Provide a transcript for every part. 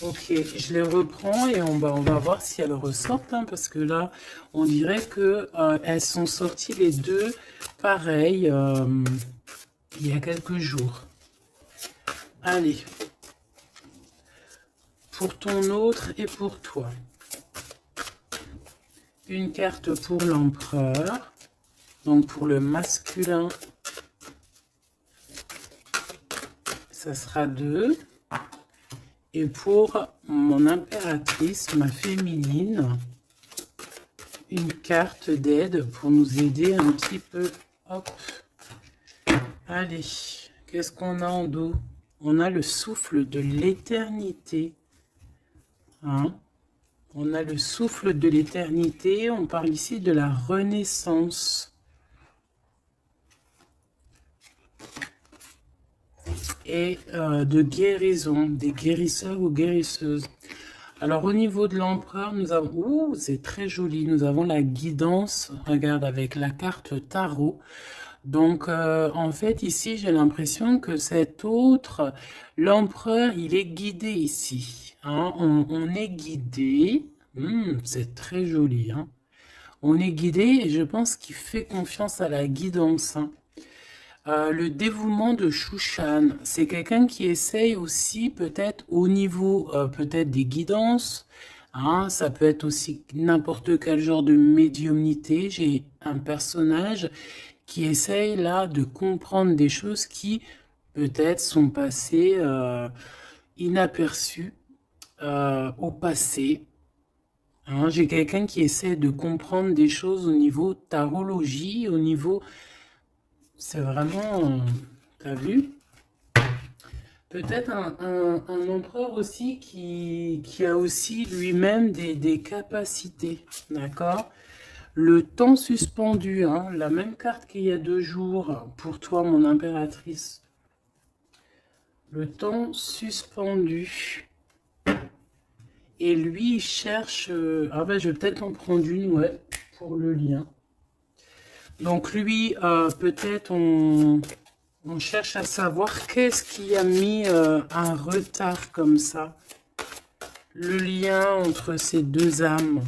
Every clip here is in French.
Ok, je les reprends et on va voir si elles ressortent, hein, parce que là, on dirait que elles sont sorties les deux pareilles il y a quelques jours. Allez, pour ton autre et pour toi. Une carte pour l'empereur, donc pour le masculin, ça sera 2. Et pour mon impératrice, ma féminine, une carte d'aide pour nous aider un petit peu. Hop. Allez, qu'est-ce qu'on a en dos? On a le souffle de l'éternité. Hein? On a le souffle de l'éternité. On parle ici de la renaissance. Et de guérison, des guérisseurs ou guérisseuses. Alors au niveau de l'empereur, nous avons, ouh, c'est très joli, nous avons la guidance, regarde avec la carte tarot. Donc en fait ici j'ai l'impression que cet autre, l'empereur, il est guidé ici. Hein, on est guidé, c'est très joli. Hein. On est guidé et je pense qu'il fait confiance à la guidance. Hein. Le dévouement de Shushan, c'est quelqu'un qui essaye aussi peut-être au niveau peut-être des guidances, hein, ça peut être aussi n'importe quel genre de médiumnité. J'ai un personnage qui essaye là de comprendre des choses qui peut-être sont passées inaperçues au passé. Hein, j'ai quelqu'un qui essaie de comprendre des choses au niveau tarologie, au niveau... C'est vraiment... T'as vu? Peut-être un empereur aussi qui a aussi lui-même des capacités, d'accord? Le temps suspendu, hein, la même carte qu'il y a 2 jours pour toi, mon impératrice. Le temps suspendu. Et lui, il cherche... ah ben, je vais peut-être en prendre une, ouais, pour le lien. Donc lui, peut-être on cherche à savoir qu'est-ce qui a mis un retard comme ça. Le lien entre ces deux âmes.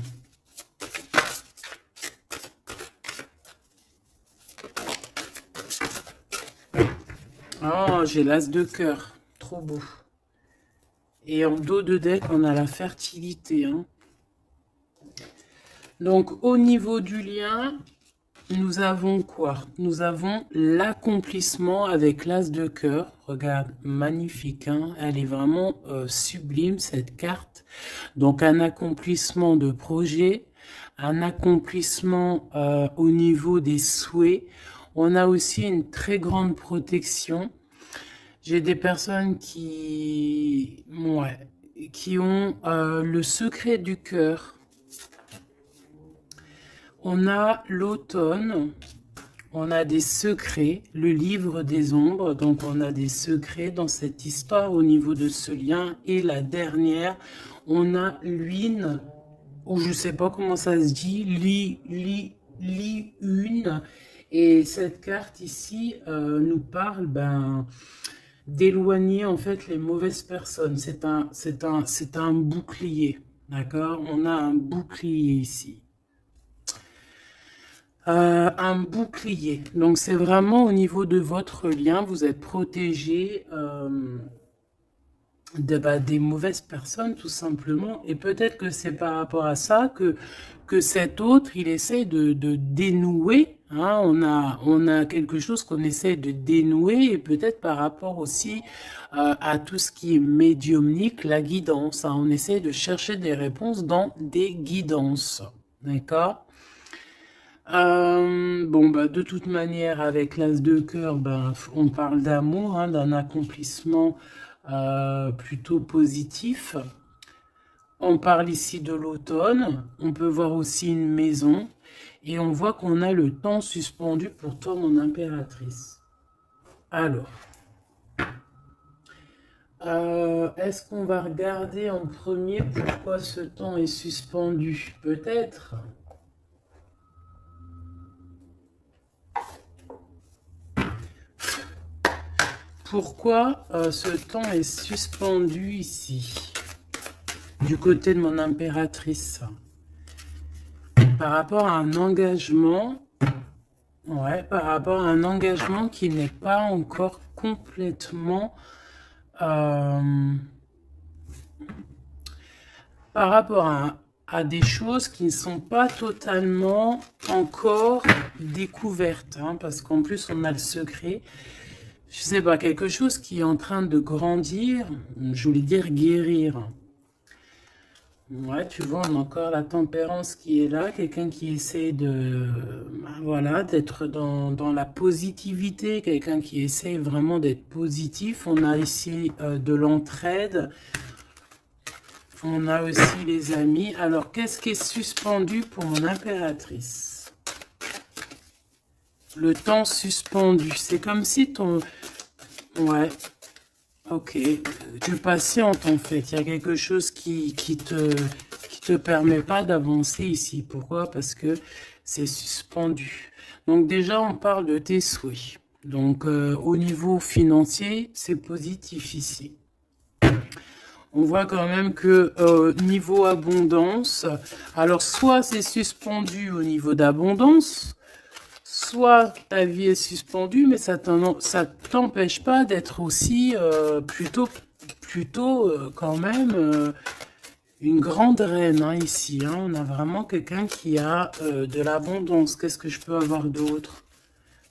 Oh, j'ai l'as de cœur. Trop beau. Et en dos de deck, on a la fertilité. Hein. Donc, au niveau du lien, nous avons quoi? Nous avons l'accomplissement avec l'as de cœur. Regarde, magnifique. Hein, elle est vraiment sublime, cette carte. Donc, un accomplissement de projet, un accomplissement au niveau des souhaits. On a aussi une très grande protection. J'ai des personnes qui ont le secret du cœur. On a l'automne, on a des secrets, le livre des ombres, donc on a des secrets dans cette histoire au niveau de ce lien. Et la dernière, on a l'une, ou je sais pas comment ça se dit, une. Et cette carte ici nous parle d'éloigner en fait les mauvaises personnes. C'est un bouclier, d'accord? On a un bouclier ici. Un bouclier. Donc c'est vraiment au niveau de votre lien, vous êtes protégé des mauvaises personnes tout simplement. Et peut-être que c'est par rapport à ça que cet autre, il essaie de dénouer. Hein, on a quelque chose qu'on essaie de dénouer et peut-être par rapport aussi à tout ce qui est médiumnique, la guidance. Hein, on essaie de chercher des réponses dans des guidances. D'accord? Bon, de toute manière, avec l'as de cœur, on parle d'amour, hein, d'un accomplissement plutôt positif. On parle ici de l'automne. On peut voir aussi une maison. Et on voit qu'on a le temps suspendu pour toi, mon impératrice. Alors, est-ce qu'on va regarder en premier pourquoi ce temps est suspendu? Peut-être. Pourquoi ce temps est suspendu ici? du côté de mon impératrice. Par rapport à un engagement, ouais, par rapport à un engagement qui n'est pas encore complètement... par rapport à des choses qui ne sont pas totalement encore découvertes, hein, parce qu'en plus on a le secret. Je sais pas, quelque chose qui est en train de grandir, je voulais dire guérir. Ouais, tu vois, on a encore la tempérance qui est là, quelqu'un qui essaie de, voilà, d'être dans la positivité, quelqu'un qui essaie vraiment d'être positif. On a ici de l'entraide, on a aussi les amis. Alors, qu'est-ce qui est suspendu pour mon impératrice? Le temps suspendu, c'est comme si ton... Ouais, ok, tu patientes en fait, il y a quelque chose qui te permet pas d'avancer ici. Pourquoi? Parce que c'est suspendu. Donc déjà, on parle de tes souhaits. Donc au niveau financier, c'est positif ici. On voit quand même que niveau abondance, alors soit c'est suspendu au niveau d'abondance, soit ta vie est suspendue, mais ça t'empêche pas d'être aussi plutôt quand même une grande reine hein, ici. Hein. On a vraiment quelqu'un qui a de l'abondance. Qu'est-ce que je peux avoir d'autre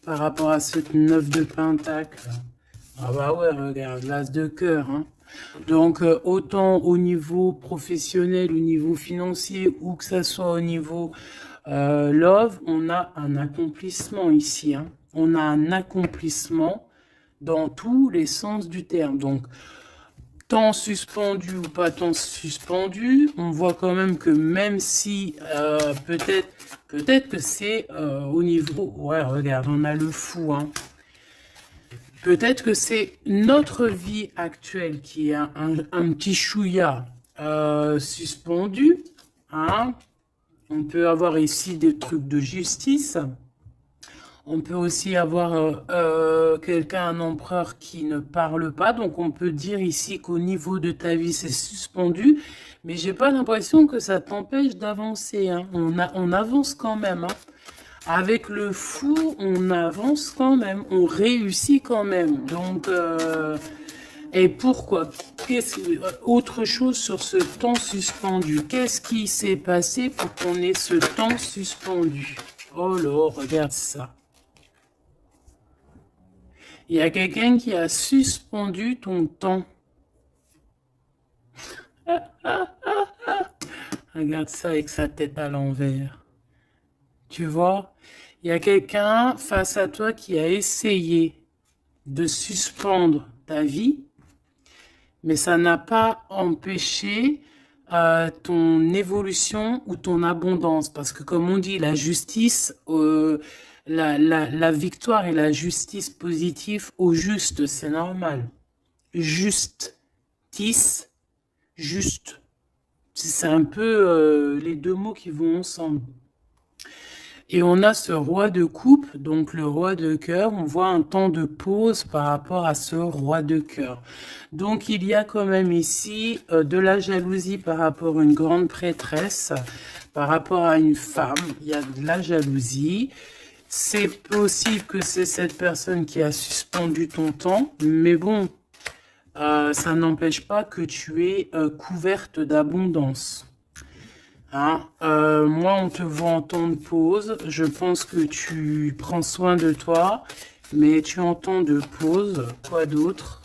par rapport à ce 9 de pentacle? Ah bah ouais, regarde, l'as de cœur. Hein. Donc autant au niveau professionnel, au niveau financier, ou que ça soit au niveau love, on a un accomplissement ici. Hein. On a un accomplissement dans tous les sens du terme. Donc, temps suspendu ou pas temps suspendu, on voit quand même si peut-être que c'est au niveau... Ouais, regarde, on a le fou. Hein. Peut-être que c'est notre vie actuelle qui est un petit chouïa suspendu. Hein. On peut avoir ici des trucs de justice. On peut aussi avoir quelqu'un, un empereur qui ne parle pas. Donc on peut dire ici qu'au niveau de ta vie, c'est suspendu. Mais j'ai pas l'impression que ça t'empêche d'avancer. Hein. On avance quand même. Hein. Avec le fou, on avance quand même. On réussit quand même. Donc... et pourquoi? Autre chose sur ce temps suspendu. Qu'est-ce qui s'est passé pour qu'on ait ce temps suspendu? Oh là, regarde ça. Il y a quelqu'un qui a suspendu ton temps. Regarde ça avec sa tête à l'envers. Tu vois? Il y a quelqu'un face à toi qui a essayé de suspendre ta vie, mais ça n'a pas empêché ton évolution ou ton abondance. Parce que comme on dit, la justice, la victoire et la justice positive au juste, c'est normal. Justice, juste. C'est un peu les deux mots qui vont ensemble. Et on a ce roi de coupe, donc le roi de cœur. On voit un temps de pause par rapport à ce roi de cœur. Donc il y a quand même ici de la jalousie par rapport à une grande prêtresse, par rapport à une femme. Il y a de la jalousie. C'est possible que c'est cette personne qui a suspendu ton temps, mais bon, ça n'empêche pas que tu es couverte d'abondance. Hein, moi, on te voit en temps de pause. Je pense que tu prends soin de toi, mais tu es en temps de pause. Quoi d'autre?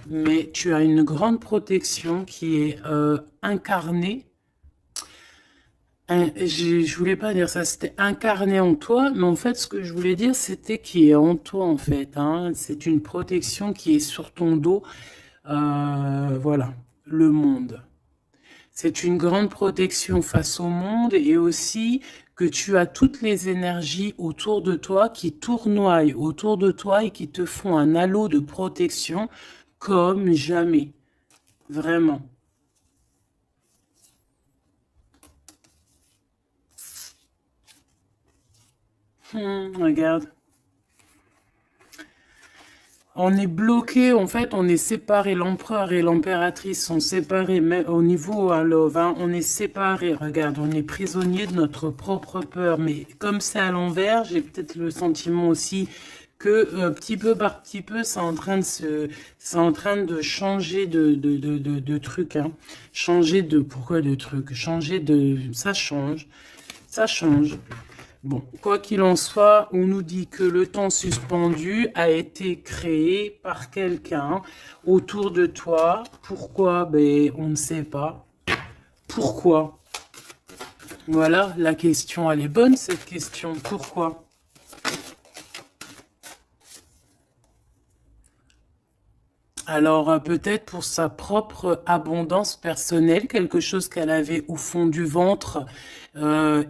Mais tu as une grande protection qui est incarnée. Je voulais pas dire ça, c'était incarné en toi, mais en fait, ce que je voulais dire, c'était qui est en toi, en fait. Hein. C'est une protection qui est sur ton dos. Voilà, le monde. C'est une grande protection face au monde et aussi que tu as toutes les énergies autour de toi qui tournoient autour de toi et qui te font un halo de protection comme jamais. Vraiment. Regarde. On est bloqué, en fait, on est séparés. L'empereur et l'impératrice sont séparés, mais au niveau à Love, hein, on est séparés. Regarde, on est prisonnier de notre propre peur. Mais comme c'est à l'envers, j'ai peut-être le sentiment aussi que petit peu par petit peu, c'est en train de changer de truc, hein. Changer de, pourquoi de truc? Changer de, ça change, ça change. Bon, quoi qu'il en soit, on nous dit que le temps suspendu a été créé par quelqu'un autour de toi. Pourquoi? Ben, on ne sait pas. Pourquoi? Voilà, la question, elle est bonne, cette question. Pourquoi? Alors, peut-être pour sa propre abondance personnelle, quelque chose qu'elle avait au fond du ventre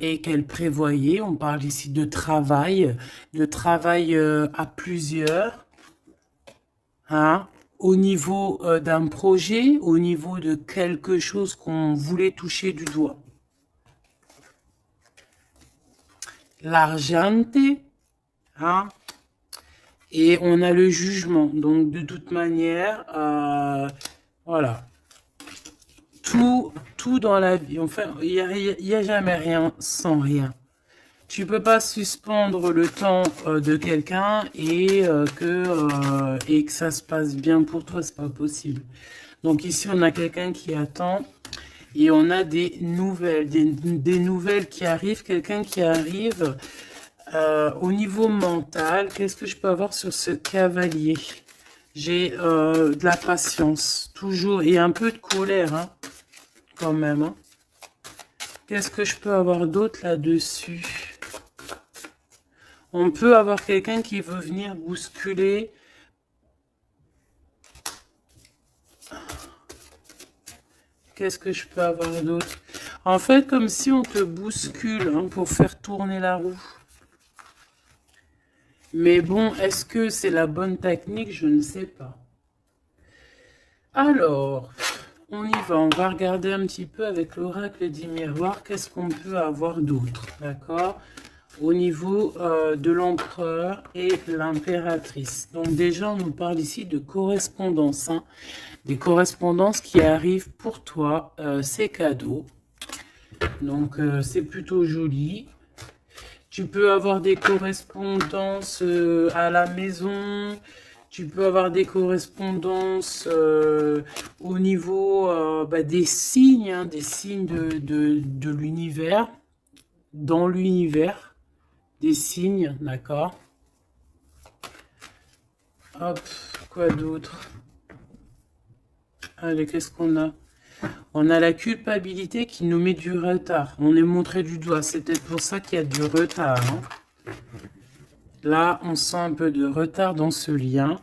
et qu'elle prévoyait. On parle ici de travail à plusieurs, hein, au niveau d'un projet, au niveau de quelque chose qu'on voulait toucher du doigt. L'argente, hein, et on a le jugement. Donc, de toute manière, voilà. Tout dans la vie. Enfin, il y a jamais rien sans rien. Tu peux pas suspendre le temps de quelqu'un et que ça se passe bien pour toi. C'est pas possible. Donc, ici, on a quelqu'un qui attend. Et on a des nouvelles. Des nouvelles qui arrivent. Quelqu'un qui arrive... au niveau mental, qu'est-ce que je peux avoir sur ce cavalier? J'ai de la patience, toujours, et un peu de colère, hein, quand même. Hein. Qu'est-ce que je peux avoir d'autre là-dessus? On peut avoir quelqu'un qui veut venir bousculer. Qu'est-ce que je peux avoir d'autre? En fait, comme si on te bouscule hein, pour faire tourner la roue. Mais bon, est-ce que c'est la bonne technique? Je ne sais pas. Alors, on y va. On va regarder un petit peu avec l'oracle des miroirs. Qu'est-ce qu'on peut avoir d'autre? D'accord? Au niveau de l'empereur et l'impératrice. Donc déjà, on nous parle ici de correspondance. Hein, des correspondances qui arrivent pour toi. C'est cadeau. Donc, c'est plutôt joli. Tu peux avoir des correspondances à la maison, tu peux avoir des correspondances au niveau des signes, hein, des signes de l'univers, dans l'univers, des signes, d'accord? Hop, quoi d'autre? Allez, qu'est-ce qu'on a? On a la culpabilité qui nous met du retard. On est montré du doigt. C'est peut-être pour ça qu'il y a du retard. Hein. Là, on sent un peu de retard dans ce lien.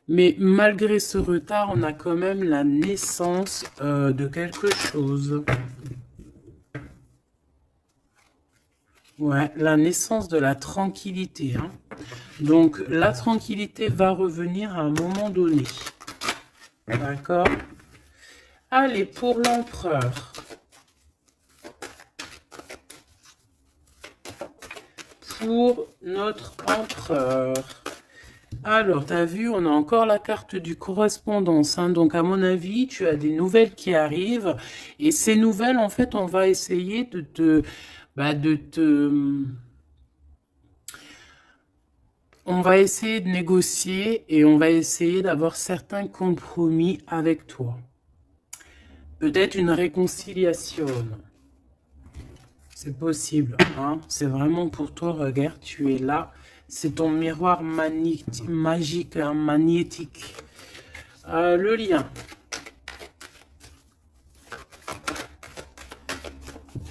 Mais malgré ce retard, on a quand même la naissance de quelque chose. Ouais, la naissance de la tranquillité. Hein. Donc, la tranquillité va revenir à un moment donné. D'accord ? Allez, pour l'empereur. Pour notre empereur. Alors, tu as vu, on a encore la carte du correspondance. Hein, donc, à mon avis, tu as des nouvelles qui arrivent. Et ces nouvelles, en fait, on va essayer on va essayer de négocier et on va essayer d'avoir certains compromis avec toi. Peut-être une réconciliation. C'est possible. Hein? C'est vraiment pour toi. Regarde, tu es là. C'est ton miroir magique, hein, magnétique. Le lien.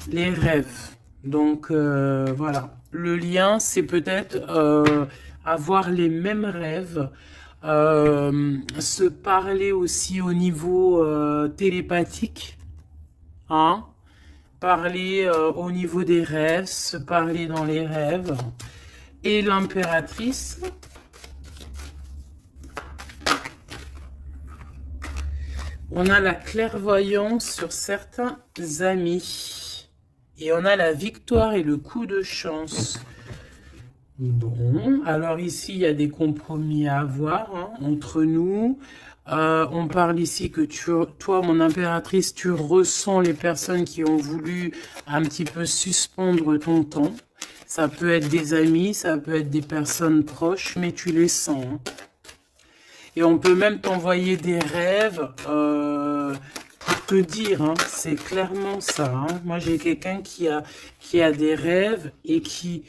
Les rêves. Donc, voilà. Le lien, c'est peut-être avoir les mêmes rêves. Se parler aussi au niveau télépathique, hein, parler au niveau des rêves, se parler dans les rêves. Et l'impératrice, on a la clairvoyance sur certains amis et on a la victoire et le coup de chance. Bon, alors ici, il y a des compromis à avoir hein, entre nous. On parle ici que toi, mon impératrice, tu ressens les personnes qui ont voulu un petit peu suspendre ton temps. Ça peut être des amis, ça peut être des personnes proches, mais tu les sens. Hein. Et on peut même t'envoyer des rêves pour te dire, hein, c'est clairement ça. Hein. Moi, j'ai quelqu'un qui a des rêves et qui,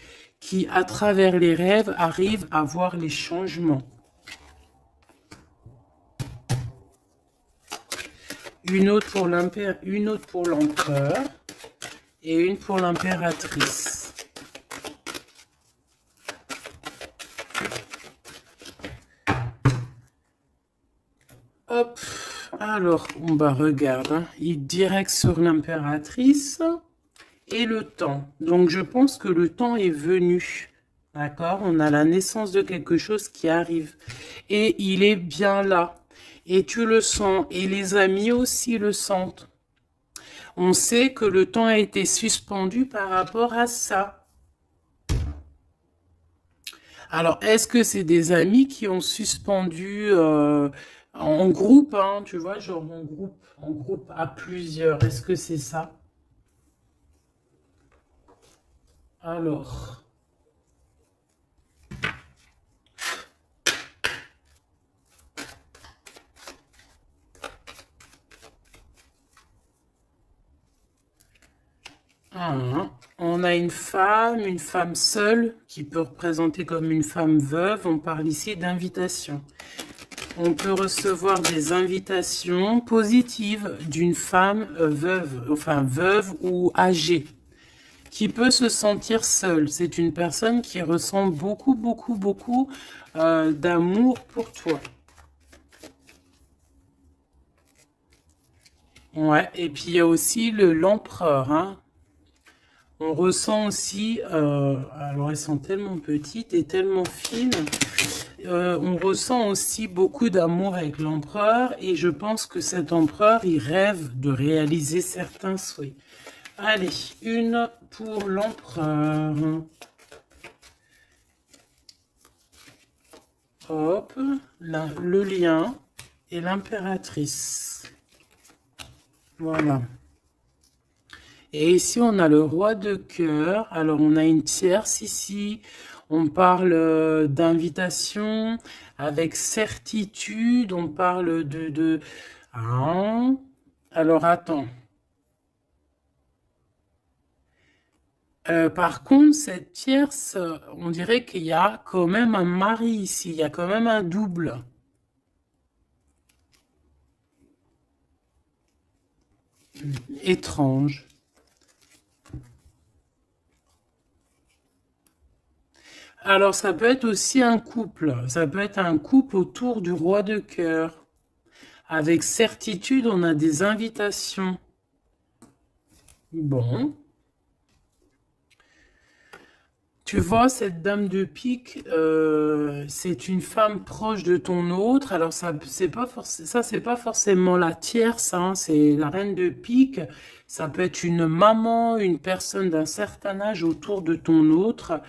à travers les rêves, arrive à voir les changements. Une autre pour l'empereur et une pour l'impératrice. Hop, alors, on va regarder. Hein. Il direct sur l'impératrice et le temps. Donc, je pense que le temps est venu. D'accord? On a la naissance de quelque chose qui arrive. Et il est bien là. Et tu le sens. Et les amis aussi le sentent. On sait que le temps a été suspendu par rapport à ça. Alors, est-ce que c'est des amis qui ont suspendu en groupe, hein, tu vois, genre en groupe à plusieurs? Est-ce que c'est ça? Alors, on a une femme seule, qui peut représenter comme une femme veuve. On parle ici d'invitation. On peut recevoir des invitations positives d'une femme veuve, enfin veuve ou âgée, qui peut se sentir seule. C'est une personne qui ressent beaucoup, beaucoup, beaucoup d'amour pour toi. Ouais, et puis il y a aussi l'empereur, hein. On ressent aussi, alors elles sont tellement petites et tellement fines, on ressent aussi beaucoup d'amour avec l'empereur et je pense que cet empereur, il rêve de réaliser certains souhaits. Allez, une pour l'empereur. Hop, le lien et l'impératrice. Voilà. Et ici, on a le roi de cœur. Alors, on a une tierce ici. On parle d'invitation avec certitude. On parle de... Ah. Alors, attends. Par contre, cette tierce, on dirait qu'il y a quand même un mari ici. Il y a quand même un double. Étrange. Alors, ça peut être aussi un couple. Ça peut être un couple autour du roi de cœur. Avec certitude, on a des invitations. Bon. Tu vois, cette dame de pique, c'est une femme proche de ton autre. Alors, ça, c'est pas forcément la tierce, hein, c'est la reine de pique. Ça peut être une maman, une personne d'un certain âge autour de ton autre.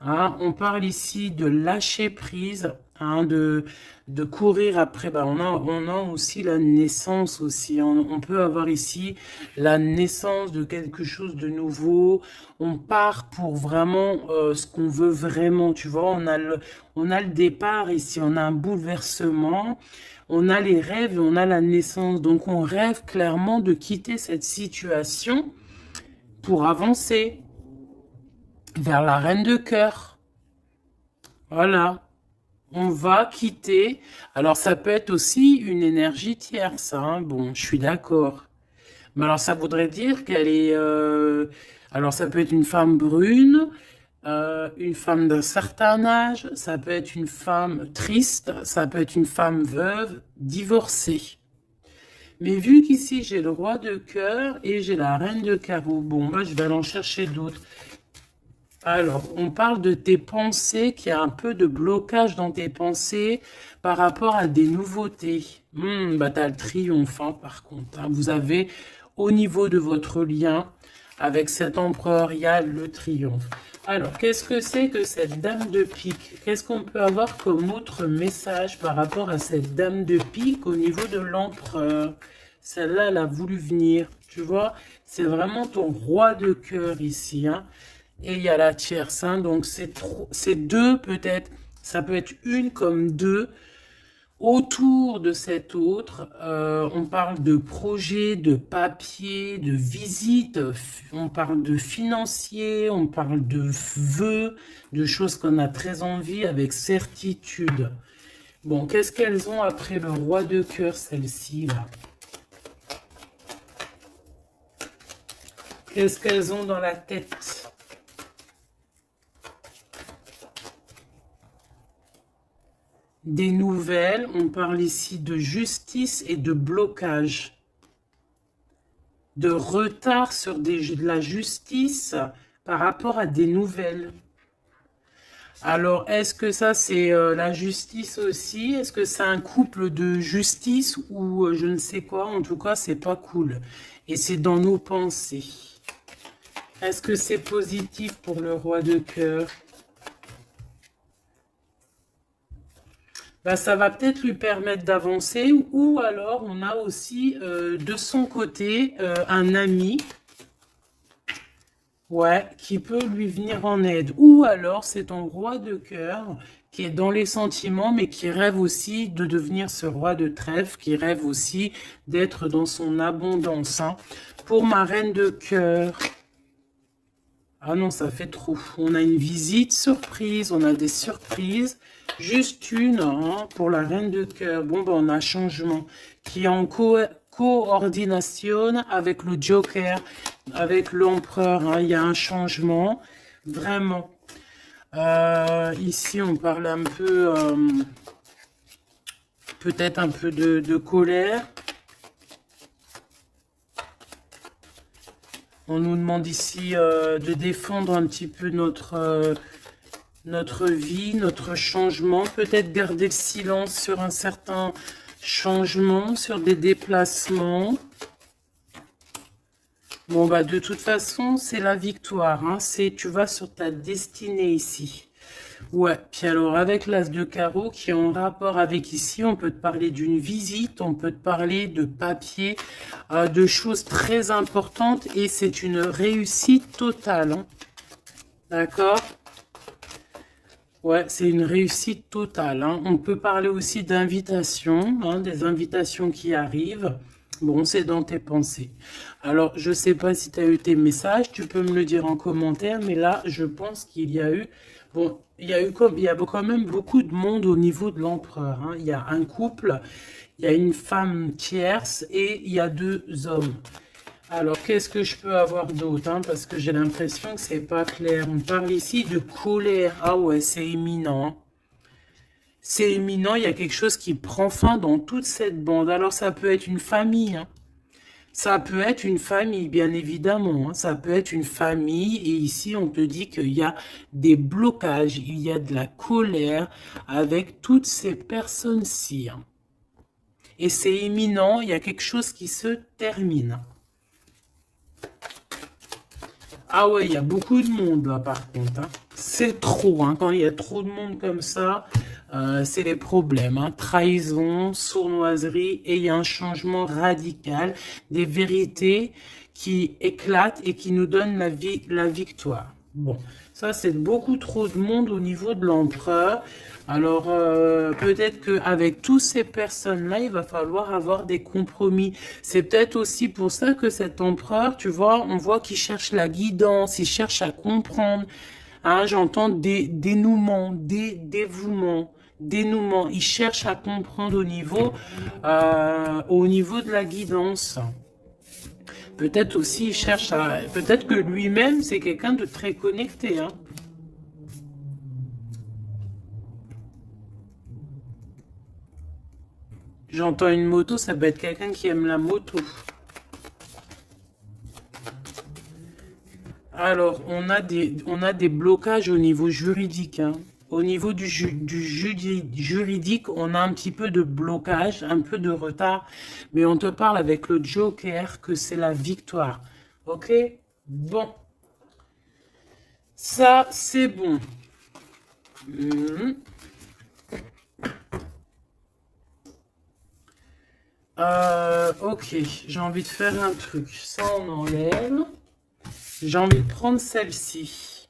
Hein, on parle ici de lâcher prise, hein, de courir après. Ben, on a aussi la naissance aussi. On peut avoir ici la naissance de quelque chose de nouveau. On part pour vraiment ce qu'on veut vraiment. Tu vois, on a le départ ici. On a un bouleversement. On a les rêves et on a la naissance. Donc, on rêve clairement de quitter cette situation pour avancer vers la reine de cœur. Voilà, on va quitter. Alors, ça peut être aussi une énergie tierce, hein. Bon, je suis d'accord. Mais alors, ça voudrait dire qu'elle est... alors, ça peut être une femme brune, une femme d'un certain âge, ça peut être une femme triste, ça peut être une femme veuve, divorcée. Mais vu qu'ici, j'ai le roi de cœur et j'ai la reine de carreau, bon, moi, je vais aller en chercher d'autres. Alors, on parle de tes pensées, qu'il y a un peu de blocage dans tes pensées par rapport à des nouveautés. Bah, t'as le triomphe, hein, par contre. Hein. Vous avez, au niveau de votre lien, Avec cet empereur, il y a le triomphe. Alors, qu'est-ce que c'est que cette dame de pique? Qu'est-ce qu'on peut avoir comme autre message par rapport à cette dame de pique au niveau de l'empereur? Celle-là, elle a voulu venir, tu vois. C'est vraiment ton roi de cœur ici, hein. Et il y a la tierce, hein. Donc c'est deux peut-être. Ça peut être une comme deux. Autour de cet autre, on parle de projet, de papier, de visite, on parle de financier, on parle de vœux, de choses qu'on a très envie avec certitude. Bon, qu'est-ce qu'elles ont après le roi de cœur, celles-ci, là? Qu'est-ce qu'elles ont dans la tête? Des nouvelles, on parle ici de justice et de blocage. De retard sur de la justice par rapport à des nouvelles. Alors, est-ce que ça, c'est la justice aussi? Est-ce que c'est un couple de justice ou je ne sais quoi? En tout cas, c'est pas cool. Et c'est dans nos pensées. Est-ce que c'est positif pour le roi de cœur? Ben, ça va peut-être lui permettre d'avancer. Ou alors, on a aussi de son côté un ami. Ouais, qui peut lui venir en aide. Ou alors, c'est ton roi de cœur qui est dans les sentiments, mais qui rêve aussi de devenir ce roi de trèfle, qui rêve aussi d'être dans son abondance. Hein. Pour ma reine de cœur, ah non, ça fait trop. On a une visite surprise, on a des surprises. Juste une hein, pour la reine de cœur. Bon, ben, on a changement qui est en coordination avec le Joker, avec l'empereur. Hein, il y a un changement, vraiment. Ici, on parle un peu, peut-être un peu de colère. On nous demande ici de défendre un petit peu notre vie, notre changement. Peut-être garder le silence sur un certain changement, sur des déplacements. Bon, bah de toute façon, c'est la victoire. Hein. Tu vas sur ta destinée ici. Ouais, puis alors avec l'as de carreau qui est en rapport avec ici, on peut te parler d'une visite, on peut te parler de papier, de choses très importantes et c'est une réussite totale. Hein. D'accord? Ouais, c'est une réussite totale. Hein. On peut parler aussi d'invitations, hein, des invitations qui arrivent. Bon, c'est dans tes pensées. Alors, je ne sais pas si tu as eu tes messages, tu peux me le dire en commentaire, mais là, je pense qu'il y a eu... Bon, il y a quand même beaucoup de monde au niveau de l'empereur. Hein. Il y a un couple, il y a une femme tierce et il y a deux hommes. Alors, qu'est-ce que je peux avoir d'autre hein, parce que j'ai l'impression que c'est pas clair. On parle ici de colère. Ah ouais, c'est éminent. Hein. C'est éminent, il y a quelque chose qui prend fin dans toute cette bande. Alors, ça peut être une famille. Hein. Ça peut être une famille, bien évidemment. Hein. Ça peut être une famille. Et ici, on te dit qu'il y a des blocages. Il y a de la colère avec toutes ces personnes-ci. Hein. Et c'est imminent. Il y a quelque chose qui se termine. Ah ouais, il y a beaucoup de monde là par contre. Hein. C'est trop. Hein. Quand il y a trop de monde comme ça, c'est les problèmes. Hein. Trahison, sournoiserie et il y a un changement radical. Des vérités qui éclatent et qui nous donnent la victoire. Bon, ça c'est beaucoup trop de monde au niveau de l'empereur. Alors, peut-être qu'avec toutes ces personnes-là, il va falloir avoir des compromis. C'est peut-être aussi pour ça que cet empereur, tu vois, on voit qu'il cherche la guidance, il cherche à comprendre. Hein, j'entends des dénouements, des dévouements, dénouements. Il cherche à comprendre au niveau de la guidance. Peut-être aussi, il cherche à... Peut-être que lui-même, c'est quelqu'un de très connecté, hein. J'entends une moto, ça peut être quelqu'un qui aime la moto. Alors, on a des blocages au niveau juridique. Hein. Au niveau du juridique, on a un petit peu de blocage, un peu de retard. Mais on te parle avec le Joker que c'est la victoire. Ok? Bon, ça, c'est bon. Mhm. Ok, j'ai envie de faire un truc. Ça, on enlève. J'ai envie de prendre celle-ci.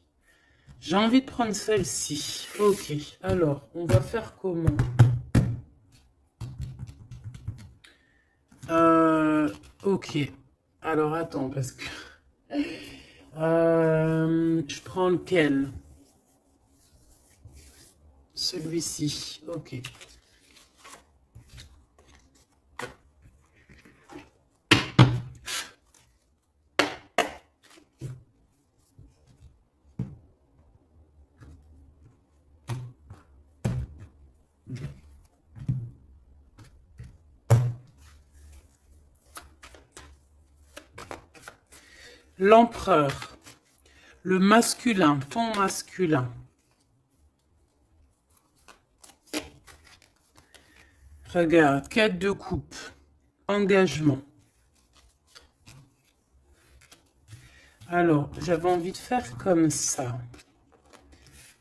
J'ai envie de prendre celle-ci. Ok, alors, on va faire comment? Ok. Alors, attends, parce que... je prends lequel? Celui-ci. Ok. L'empereur. Le masculin, ton masculin. Regarde, quête de coupe. Engagement. Alors, j'avais envie de faire comme ça.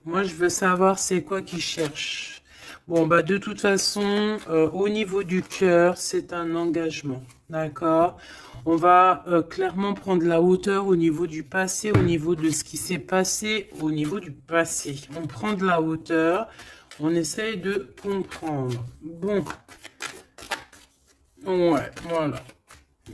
Moi, je veux savoir c'est quoi qu'il cherche. Bon, bah de toute façon, au niveau du cœur, c'est un engagement. D'accord? On va clairement prendre la hauteur au niveau du passé, au niveau de ce qui s'est passé, au niveau du passé. On prend de la hauteur, on essaye de comprendre. Bon. Ouais, voilà.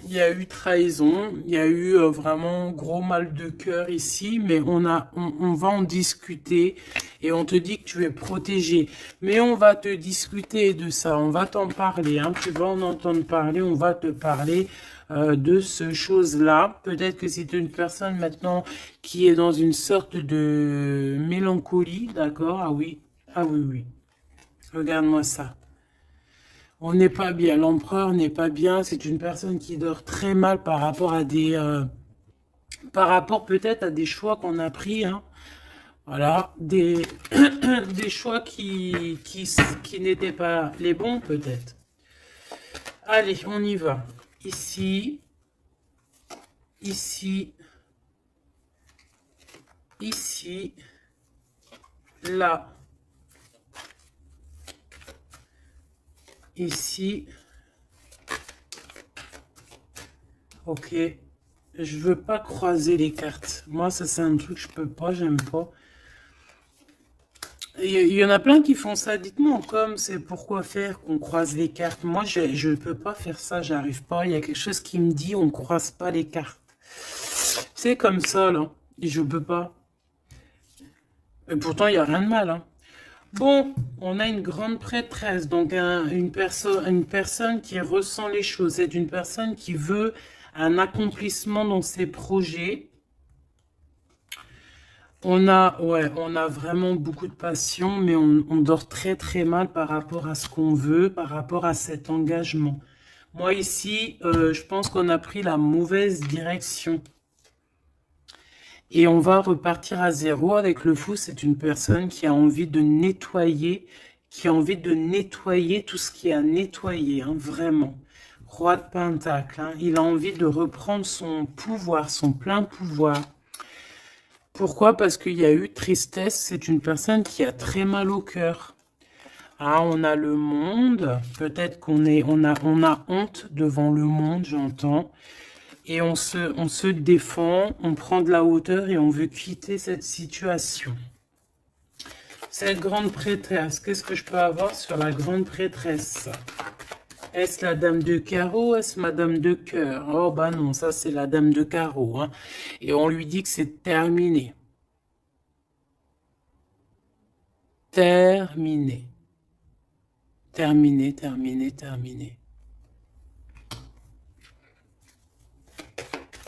Il y a eu trahison, il y a eu vraiment gros mal de cœur ici, mais on va en discuter et on te dit que tu es protégé. Mais on va te discuter de ça, on va t'en parler, hein, tu vas en entendre parler, on va te parler de ce chose-là. Peut-être que c'est une personne maintenant qui est dans une sorte de mélancolie, d'accord? Ah oui, oui. Regarde-moi ça. On n'est pas bien, l'empereur n'est pas bien, c'est une personne qui dort très mal par rapport à des... par rapport peut-être à des choix qu'on a pris, hein. Voilà, des, des choix qui n'étaient pas les bons peut-être. Allez, on y va. Ici, ici, ici, là, ici. Ok. Je veux pas croiser les cartes. Moi, ça, c'est un truc que je peux pas, j'aime pas. Il y en a plein qui font ça. Dites-moi comme c'est pourquoi faire qu'on croise les cartes. Moi, je ne peux pas faire ça, j'arrive pas. Il y a quelque chose qui me dit on croise pas les cartes. C'est comme ça, là. Et je peux pas. Et pourtant, il n'y a rien de mal, hein. Bon, on a une grande prêtresse, donc une personne qui ressent les choses. C'est une personne qui veut un accomplissement dans ses projets. Ouais, on a vraiment beaucoup de passion, mais on dort très très mal par rapport à ce qu'on veut, par rapport à cet engagement. Moi ici, je pense qu'on a pris la mauvaise direction. Et on va repartir à zéro avec le fou. C'est une personne qui a envie de nettoyer, qui a envie de nettoyer tout ce qui est à nettoyer, hein, vraiment. Roi de Pentacle, hein, il a envie de reprendre son pouvoir, son plein pouvoir. Pourquoi? Parce qu'il y a eu tristesse. C'est une personne qui a très mal au cœur. Ah, on a le monde. Peut-être on a honte devant le monde, j'entends. Et on se défend, on prend de la hauteur et on veut quitter cette situation. Cette grande prêtresse, qu'est-ce que je peux avoir sur la grande prêtresse? Est-ce la dame de carreau? Est-ce madame de cœur? Oh bah non, ça c'est la dame de carreau, hein. Et on lui dit que c'est terminé. Terminé. Terminé, terminé, terminé.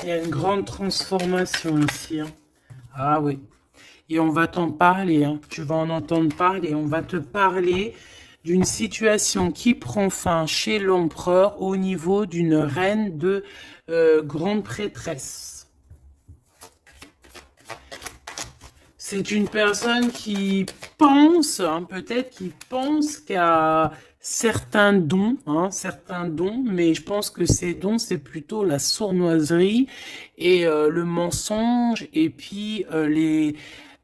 Il y a une grande transformation ici, hein. Ah oui. Et on va t'en parler, hein. Tu vas en entendre parler. On va te parler d'une situation qui prend fin chez l'empereur au niveau d'une reine de grande prêtresse. C'est une personne qui pense, hein, peut-être qui pense qu'à certains dons, mais je pense que ces dons, c'est plutôt la sournoiserie et le mensonge, et puis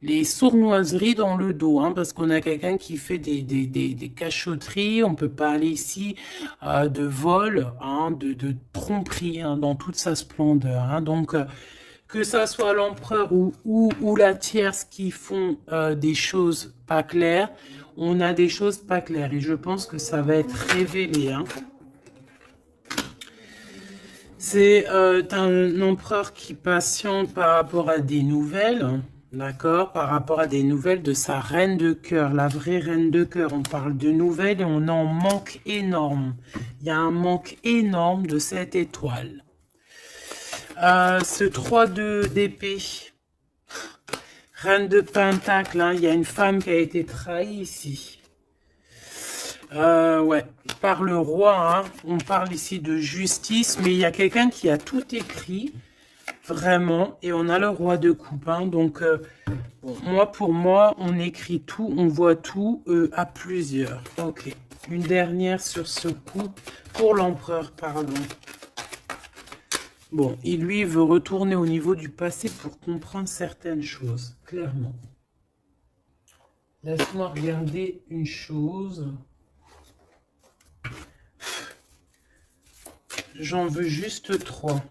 les sournoiseries dans le dos, hein, parce qu'on a quelqu'un qui fait des cachotteries, on peut parler ici de vol, hein, de tromperie, hein, dans toute sa splendeur, hein. Donc, que ça soit l'empereur ou la tierce qui font des choses pas claires, on a des choses pas claires et je pense que ça va être révélé, hein. C'est un empereur qui patiente par rapport à des nouvelles, d'accord, par rapport à des nouvelles de sa reine de cœur, la vraie reine de cœur. On parle de nouvelles et on en manque énorme. Il y a un manque énorme de cette étoile. Ce 3 d'épée, reine de pentacle, hein, il y a une femme qui a été trahie ici. Ouais, par le roi, hein, on parle ici de justice, mais il y a quelqu'un qui a tout écrit, vraiment, et on a le roi de coupe, hein, donc bon, pour moi, on écrit tout, on voit tout à plusieurs. Ok, une dernière sur ce coup, pour l'empereur, pardon. Bon, il lui veut retourner au niveau du passé pour comprendre certaines choses, clairement. Laisse-moi regarder une chose. J'en veux juste 3.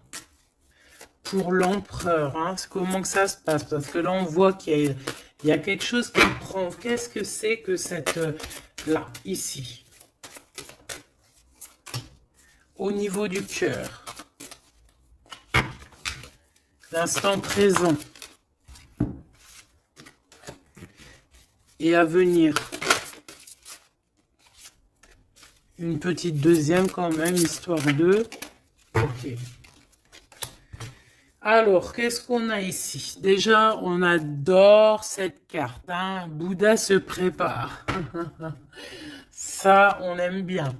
Pour l'empereur, hein, comment que ça se passe? Parce que là, on voit qu'il y a quelque chose qui prend. Qu'est-ce que c'est que cette... là, ici. Au niveau du cœur. L'instant présent. Et à venir. Une petite deuxième quand même, histoire de... Ok. Alors, qu'est-ce qu'on a ici? Déjà, on adore cette carte, hein. Bouddha se prépare. Ça, on aime bien.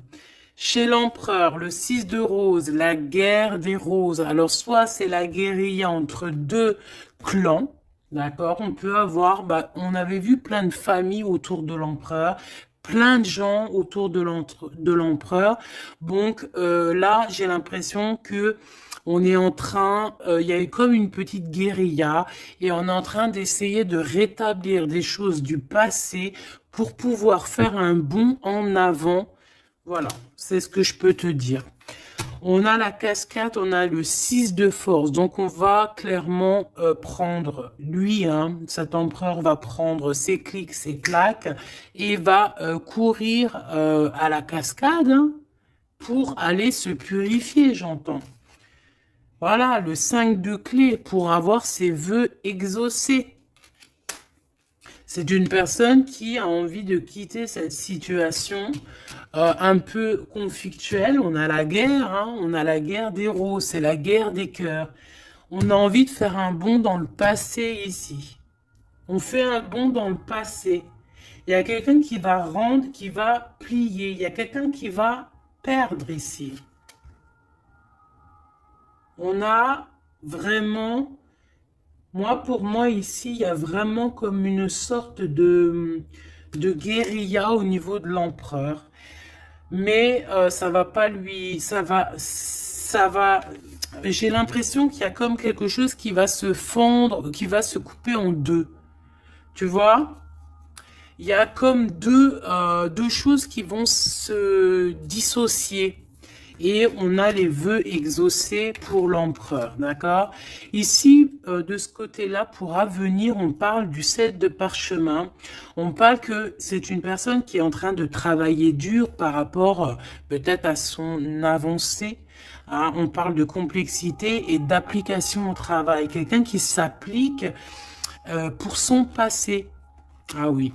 Chez l'empereur, le 6 de rose, la guerre des roses. Alors, soit c'est la guérilla entre deux clans, d'accord? On peut avoir, on avait vu plein de familles autour de l'empereur, plein de gens autour de l'empereur. Donc, là, j'ai l'impression que on est en train, il y a comme une petite guérilla, et on est en train d'essayer de rétablir des choses du passé pour pouvoir faire un bond en avant. Voilà, c'est ce que je peux te dire. On a la cascade, on a le 6 de force. Donc, on va clairement prendre, lui, hein, cet empereur va prendre ses clics, ses claques, et va courir à la cascade, hein, pour aller se purifier, j'entends. Voilà, le 5 de clé pour avoir ses vœux exaucés. C'est une personne qui a envie de quitter cette situation un peu conflictuelle. On a la guerre, hein, on a la guerre des roses, c'est la guerre des cœurs. On a envie de faire un bond dans le passé ici. On fait un bond dans le passé. Il y a quelqu'un qui va rendre, qui va plier. Il y a quelqu'un qui va perdre ici. On a vraiment... pour moi, ici, il y a vraiment comme une sorte de guérilla au niveau de l'empereur. Mais ça va pas lui... Ça va... J'ai l'impression qu'il y a comme quelque chose qui va se fondre, qui va se couper en deux. Tu vois? Il y a comme deux choses qui vont se dissocier. Et on a les vœux exaucés pour l'empereur, d'accord? Ici, de ce côté-là, pour avenir, on parle du 7 de parchemin. On parle que c'est une personne qui est en train de travailler dur par rapport peut-être à son avancée. Hein? On parle de complexité et d'application au travail. Quelqu'un qui s'applique pour son passé. Ah oui.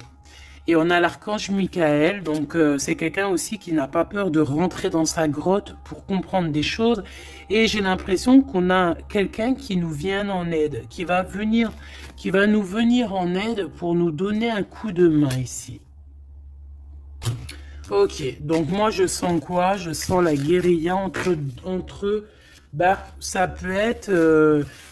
Et on a l'archange Michael, donc c'est quelqu'un aussi qui n'a pas peur de rentrer dans sa grotte pour comprendre des choses. Et j'ai l'impression qu'on a quelqu'un qui nous vient en aide, qui va nous venir en aide pour nous donner un coup de main ici. Ok, donc moi je sens quoi? Je sens la guérilla entre eux. Ça peut être...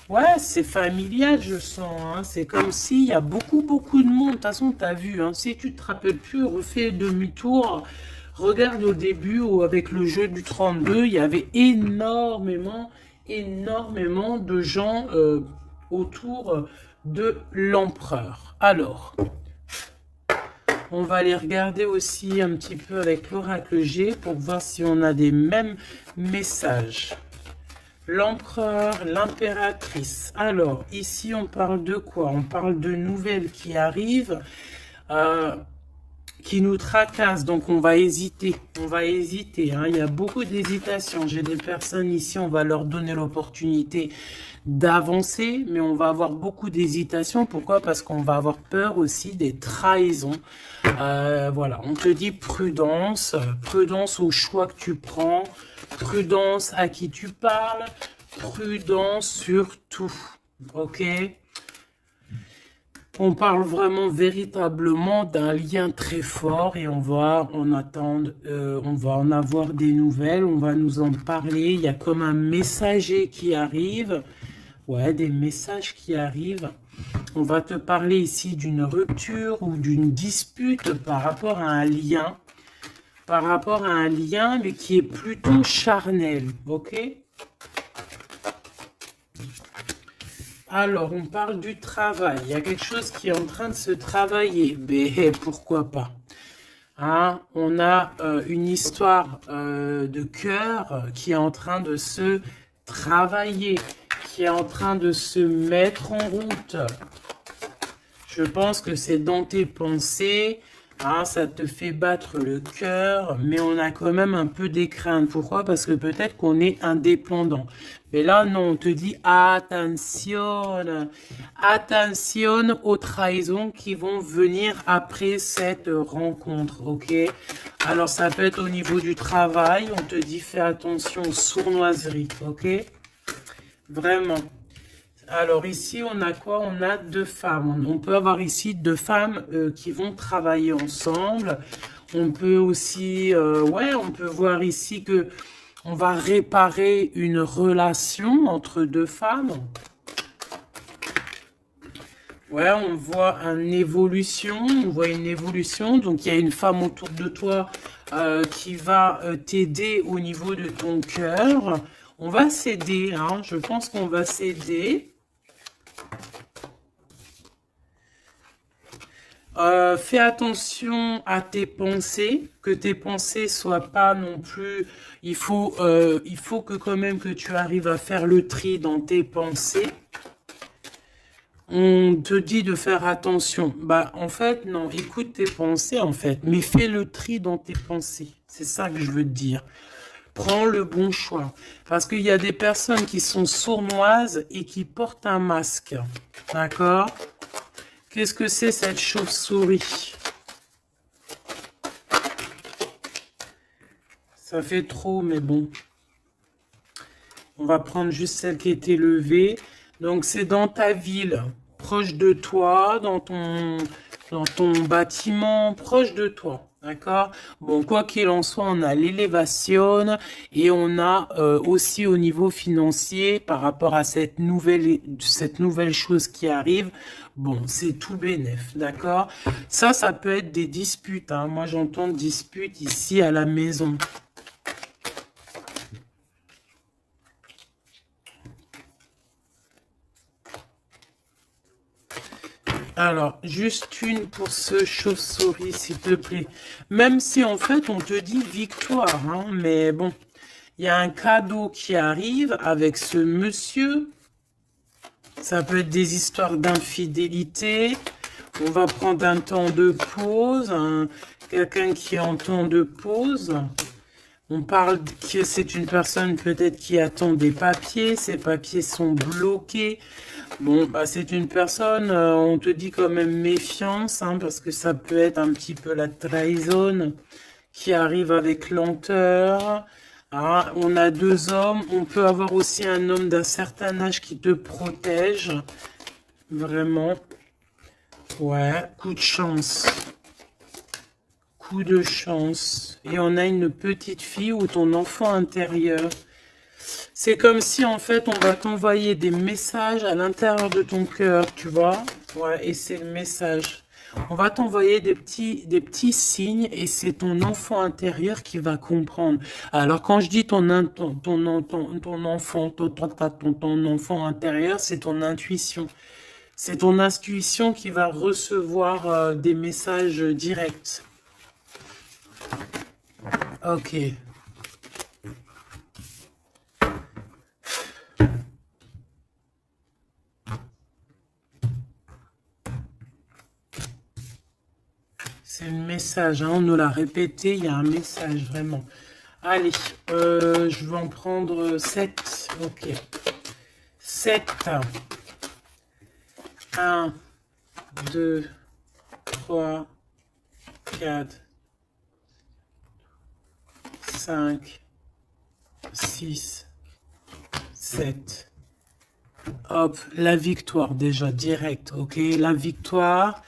ouais, c'est familial, je sens. Hein. C'est comme s'il y a beaucoup de monde. De toute façon, tu as vu. Hein, si tu te rappelles plus, refais demi-tour. Regarde au début ou avec le jeu du 32, il y avait énormément de gens autour de l'empereur. Alors, on va aller regarder aussi un petit peu avec l'oracle G pour voir si on a des mêmes messages. L'empereur, l'impératrice. Alors, ici, on parle de quoi? On parle de nouvelles qui arrivent, qui nous tracassent. Donc, on va hésiter. On va hésiter. Hein. Il y a beaucoup d'hésitation. J'ai des personnes ici, on va leur donner l'opportunité d'avancer, mais on va avoir beaucoup d'hésitation. Pourquoi? Parce qu'on va avoir peur aussi des trahisons. Voilà, on te dit prudence, prudence au choix que tu prends, prudence à qui tu parles, prudence sur tout, ok? On parle vraiment véritablement d'un lien très fort et on va en attendre, on va en avoir des nouvelles, on va nous en parler. Il y a comme un messager qui arrive, ouais, des messages qui arrivent. On va te parler ici d'une rupture ou d'une dispute par rapport à un lien. Par rapport à un lien, mais qui est plutôt charnel, ok? Alors, on parle du travail. Il y a quelque chose qui est en train de se travailler. Mais pourquoi pas? Hein, on a une histoire de cœur qui est en train de se travailler, qui est en train de se mettre en route. Je pense que c'est dans tes pensées, hein, ça te fait battre le cœur, mais on a quand même un peu des craintes. Pourquoi? Parce que peut-être qu'on est indépendant. Mais là, non, on te dit attention, attention aux trahisons qui vont venir après cette rencontre, ok? Alors, ça peut être au niveau du travail, on te dit fais attention aux sournoiseries, ok? Vraiment. Alors ici, on a quoi? On a deux femmes. On peut avoir ici deux femmes qui vont travailler ensemble. On peut aussi, ouais, on peut voir ici que on va réparer une relation entre deux femmes. Ouais, on voit une évolution. On voit une évolution. Donc il y a une femme autour de toi qui va t'aider au niveau de ton cœur. On va s'aider, hein. Je pense qu'on va s'aider. Fais attention à tes pensées, que tes pensées soient pas non plus. Il faut que quand même que tu arrives à faire le tri dans tes pensées. On te dit de faire attention. Bah en fait non, écoute tes pensées en fait, mais fais le tri dans tes pensées. C'est ça que je veux te dire. Prends le bon choix. Parce qu'il y a des personnes qui sont sournoises et qui portent un masque. D'accord? Qu'est-ce que c'est cette chauve-souris? Ça fait trop, mais bon. On va prendre juste celle qui était levée. Donc, c'est dans ta ville, proche de toi, dans ton bâtiment, proche de toi. D'accord? Bon, quoi qu'il en soit, on a l'élévation et on a aussi au niveau financier, par rapport à cette nouvelle chose qui arrive, bon, c'est tout bénef, d'accord? Ça peut être des disputes, hein. Moi, j'entends disputes ici à la maison. Alors, juste une pour ce chauve-souris, s'il te plaît. Même si, en fait, on te dit victoire, hein, mais bon, il y a un cadeau qui arrive avec ce monsieur. Ça peut être des histoires d'infidélité. On va prendre un temps de pause, hein, quelqu'un qui est en temps de pause. On parle que c'est une personne peut-être qui attend des papiers. Ces papiers sont bloqués. Bon, bah, c'est une personne, on te dit quand même méfiance, hein, parce que ça peut être un petit peu la trahison qui arrive avec lenteur. Hein, on a deux hommes, on peut avoir aussi un homme d'un certain âge qui te protège. Vraiment. Ouais, coup de chance. Coup de chance. Et on a une petite fille ou ton enfant intérieur. C'est comme si, en fait, on va t'envoyer des messages à l'intérieur de ton cœur, tu vois. Ouais, et c'est le message. On va t'envoyer des petits signes et c'est ton enfant intérieur qui va comprendre. Alors, quand je dis ton enfant, ton enfant intérieur, c'est ton intuition. C'est ton intuition qui va recevoir des messages directs. Ok. C'est le message, hein, on nous l'a répété, il y a un message vraiment. Allez, je vais en prendre 7. Ok. 7. 1, 2, 3, 4, 5, 6, 7. Hop, la victoire déjà, direct, ok? La victoire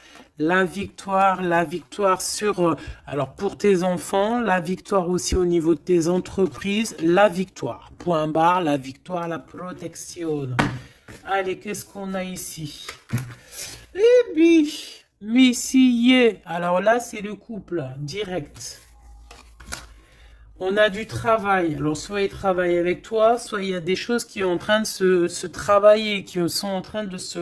sur, alors pour tes enfants, la victoire aussi au niveau de tes entreprises, la victoire, point barre, la victoire, la protection. Allez, qu'est-ce qu'on a ici? Eh bien, Messier, alors là, c'est le couple, direct. On a du travail. Alors, soit il travaille avec toi, soit il y a des choses qui sont en train de se travailler, qui sont en train de se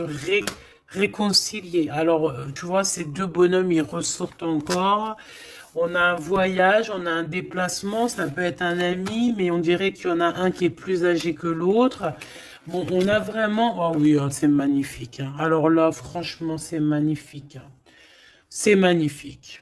réconcilier. Alors, tu vois, ces deux bonhommes, ils ressortent encore. On a un voyage, on a un déplacement, ça peut être un ami, mais on dirait qu'il y en a un qui est plus âgé que l'autre. Bon, on a vraiment... Oh oui, c'est magnifique, hein. Alors là, franchement, c'est magnifique, hein. C'est magnifique.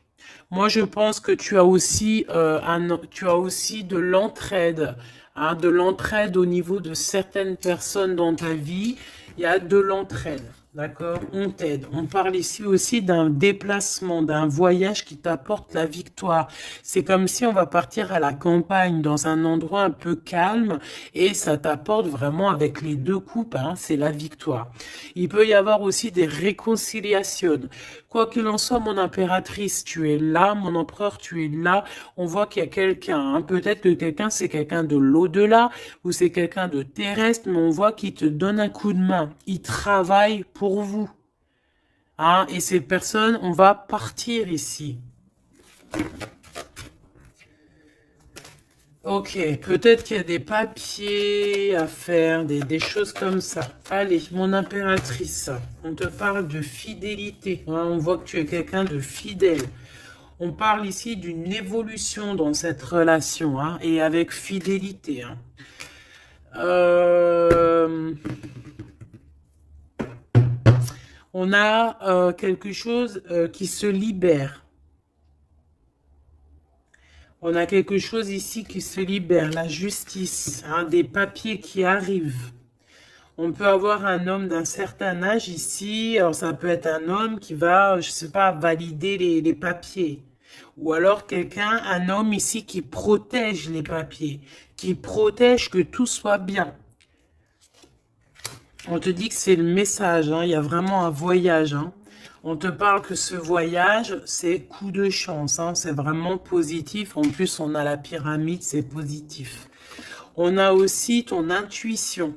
Moi, je pense que tu as aussi de l'entraide, hein, de l'entraide au niveau de certaines personnes dans ta vie. Il y a de l'entraide, d'accord? On t'aide. On parle ici aussi d'un déplacement, d'un voyage qui t'apporte la victoire. C'est comme si on va partir à la campagne, dans un endroit un peu calme, et ça t'apporte vraiment avec les deux coupes, hein, c'est la victoire. Il peut y avoir aussi des réconciliations. Quoi qu'il en soit, mon impératrice, tu es là, mon empereur, tu es là. On voit qu'il y a quelqu'un, hein. Peut-être que quelqu'un, c'est quelqu'un de l'au-delà ou c'est quelqu'un de terrestre, mais on voit qu'il te donne un coup de main. Il travaille pour vous, hein. Et ces personnes, on va partir ici. Ok, peut-être qu'il y a des papiers à faire, des choses comme ça. Allez, mon impératrice, on te parle de fidélité, hein. On voit que tu es quelqu'un de fidèle. On parle ici d'une évolution dans cette relation, hein, et avec fidélité, hein. On a quelque chose qui se libère. On a quelque chose ici qui se libère, la justice, hein, des papiers qui arrivent. On peut avoir un homme d'un certain âge ici, alors ça peut être un homme qui va, je sais pas, valider les papiers. Ou alors quelqu'un, un homme ici qui protège les papiers, qui protège que tout soit bien. On te dit que c'est le message, hein, il y a vraiment un voyage, hein. On te parle que ce voyage, c'est coup de chance, hein, c'est vraiment positif. En plus, on a la pyramide, c'est positif. On a aussi ton intuition.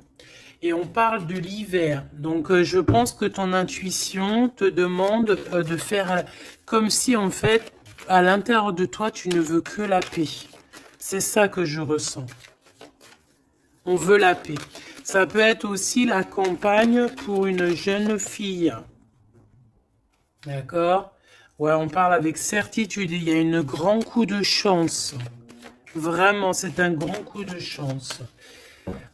Et on parle de l'hiver. Donc, je pense que ton intuition te demande de faire comme si, en fait, à l'intérieur de toi, tu ne veux que la paix. C'est ça que je ressens. On veut la paix. Ça peut être aussi la campagne pour une jeune fille. D'accord? Ouais, on parle avec certitude. Il y a un grand coup de chance. Vraiment, c'est un grand coup de chance.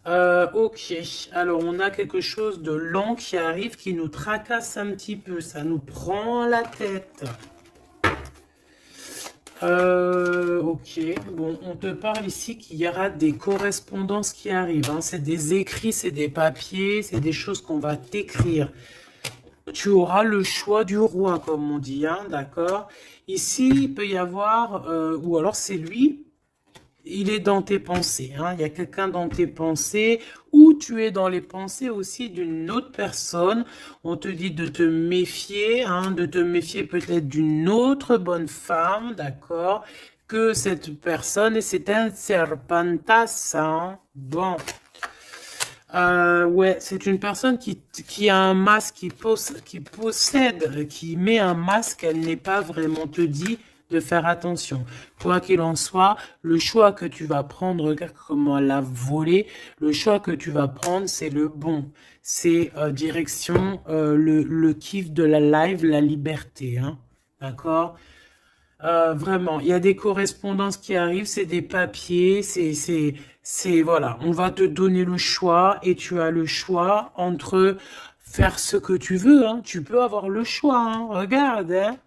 Ok, alors on a quelque chose de lent qui arrive, qui nous tracasse un petit peu, ça nous prend la tête. Ok, bon, on te parle ici qu'il y aura des correspondances qui arrivent, hein. C'est des écrits, c'est des papiers, c'est des choses qu'on va t'écrire. Tu auras le choix du roi, comme on dit, hein, d'accord? Ici, il peut y avoir, ou alors c'est lui, il est dans tes pensées, hein. Il y a quelqu'un dans tes pensées, ou tu es dans les pensées aussi d'une autre personne. On te dit de te méfier, hein, de te méfier peut-être d'une autre bonne femme, d'accord? Que cette personne, et c'est un serpentas, hein. Bon. Ouais, c'est une personne qui a un masque, qui met un masque, elle n'est pas vraiment te dit de faire attention. Quoi qu'il en soit, le choix que tu vas prendre, regarde comment elle a volé, le choix que tu vas prendre, c'est le bon. C'est direction le kiff de la live, la liberté, hein. D'accord? Vraiment, il y a des correspondances qui arrivent, c'est des papiers, voilà, on va te donner le choix et tu as le choix entre faire ce que tu veux, hein. Tu peux avoir le choix, hein. Regarde, hein.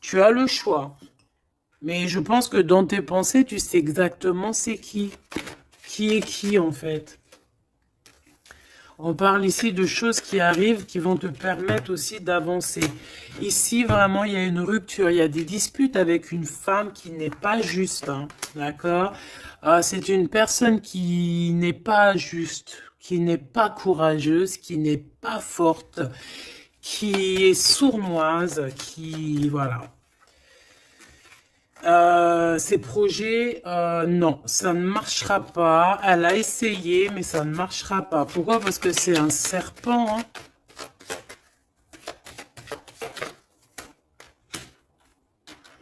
Tu as le choix. Mais je pense que dans tes pensées, tu sais exactement c'est qui est qui en fait. On parle ici de choses qui arrivent, qui vont te permettre aussi d'avancer. Ici, vraiment, il y a une rupture, il y a des disputes avec une femme qui n'est pas juste, hein, d'accord? C'est une personne qui n'est pas juste, qui n'est pas courageuse, qui n'est pas forte, qui est sournoise, qui, voilà. Ces projets, non, ça ne marchera pas. Elle a essayé, mais ça ne marchera pas. Pourquoi? Parce que c'est un serpent, hein.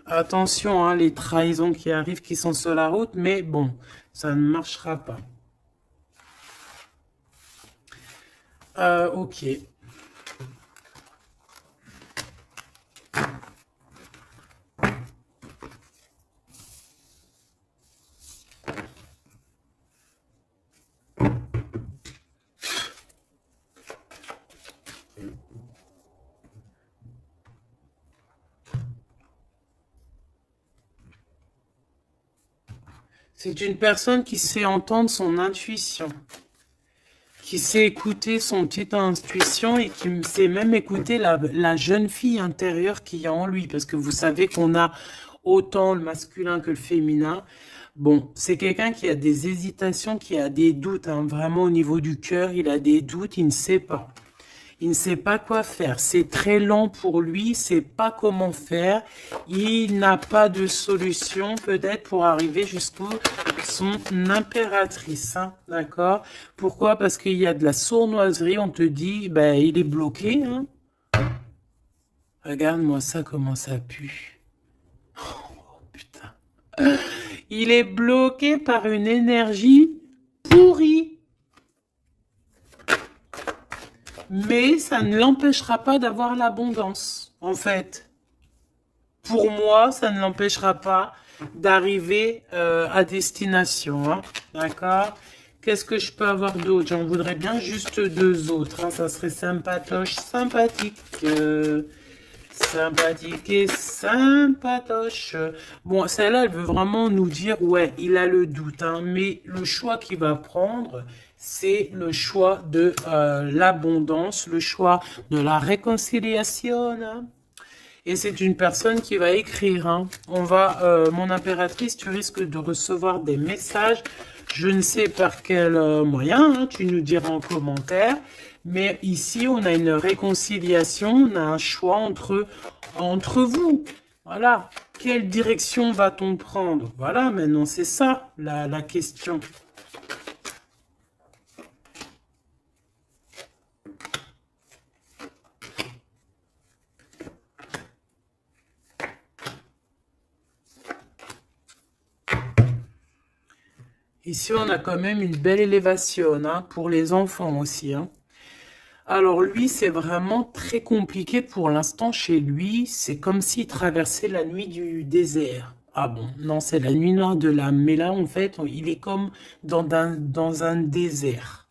Attention, hein, les trahisons qui arrivent, qui sont sur la route, mais bon, ça ne marchera pas. Ok. C'est une personne qui sait entendre son intuition, qui sait écouter son petite intuition et qui sait même écouter la jeune fille intérieure qu'il y a en lui. Parce que vous savez qu'on a autant le masculin que le féminin. Bon, c'est quelqu'un qui a des hésitations, qui a des doutes, hein, vraiment au niveau du cœur, il a des doutes, il ne sait pas. Il ne sait pas quoi faire. C'est très lent pour lui, il ne sait pas comment faire. Il n'a pas de solution peut-être pour arriver jusqu'au son impératrice. Hein, d'accord? Pourquoi? Parce qu'il y a de la sournoiserie. On te dit, ben, il est bloqué. Hein. Regarde-moi ça, comment ça pue. Oh, putain. Il est bloqué par une énergie pourrie. Mais ça ne l'empêchera pas d'avoir l'abondance, en fait. Pour moi, ça ne l'empêchera pas d'arriver à destination. Hein. D'accord? Qu'est-ce que je peux avoir d'autre? J'en voudrais bien juste deux autres. Hein. Ça serait sympatoche, sympathique. Sympathique et sympatoche. Bon, celle-là, elle veut vraiment nous dire, ouais, il a le doute, hein, mais le choix qu'il va prendre, c'est le choix de l'abondance, le choix de la réconciliation. Hein. Et c'est une personne qui va écrire. Hein. Mon impératrice, tu risques de recevoir des messages. Je ne sais par quel moyen, hein, tu nous diras en commentaire. Mais ici, on a une réconciliation, on a un choix entre vous. Voilà. Quelle direction va-t-on prendre? Voilà, maintenant, c'est ça la question. Ici, on a quand même une belle élévation, hein, pour les enfants aussi. Hein. Alors lui, c'est vraiment très compliqué pour l'instant chez lui. C'est comme s'il traversait la nuit du désert. Ah bon, non, c'est la nuit noire de l'âme. Mais là, en fait, il est comme dans un désert.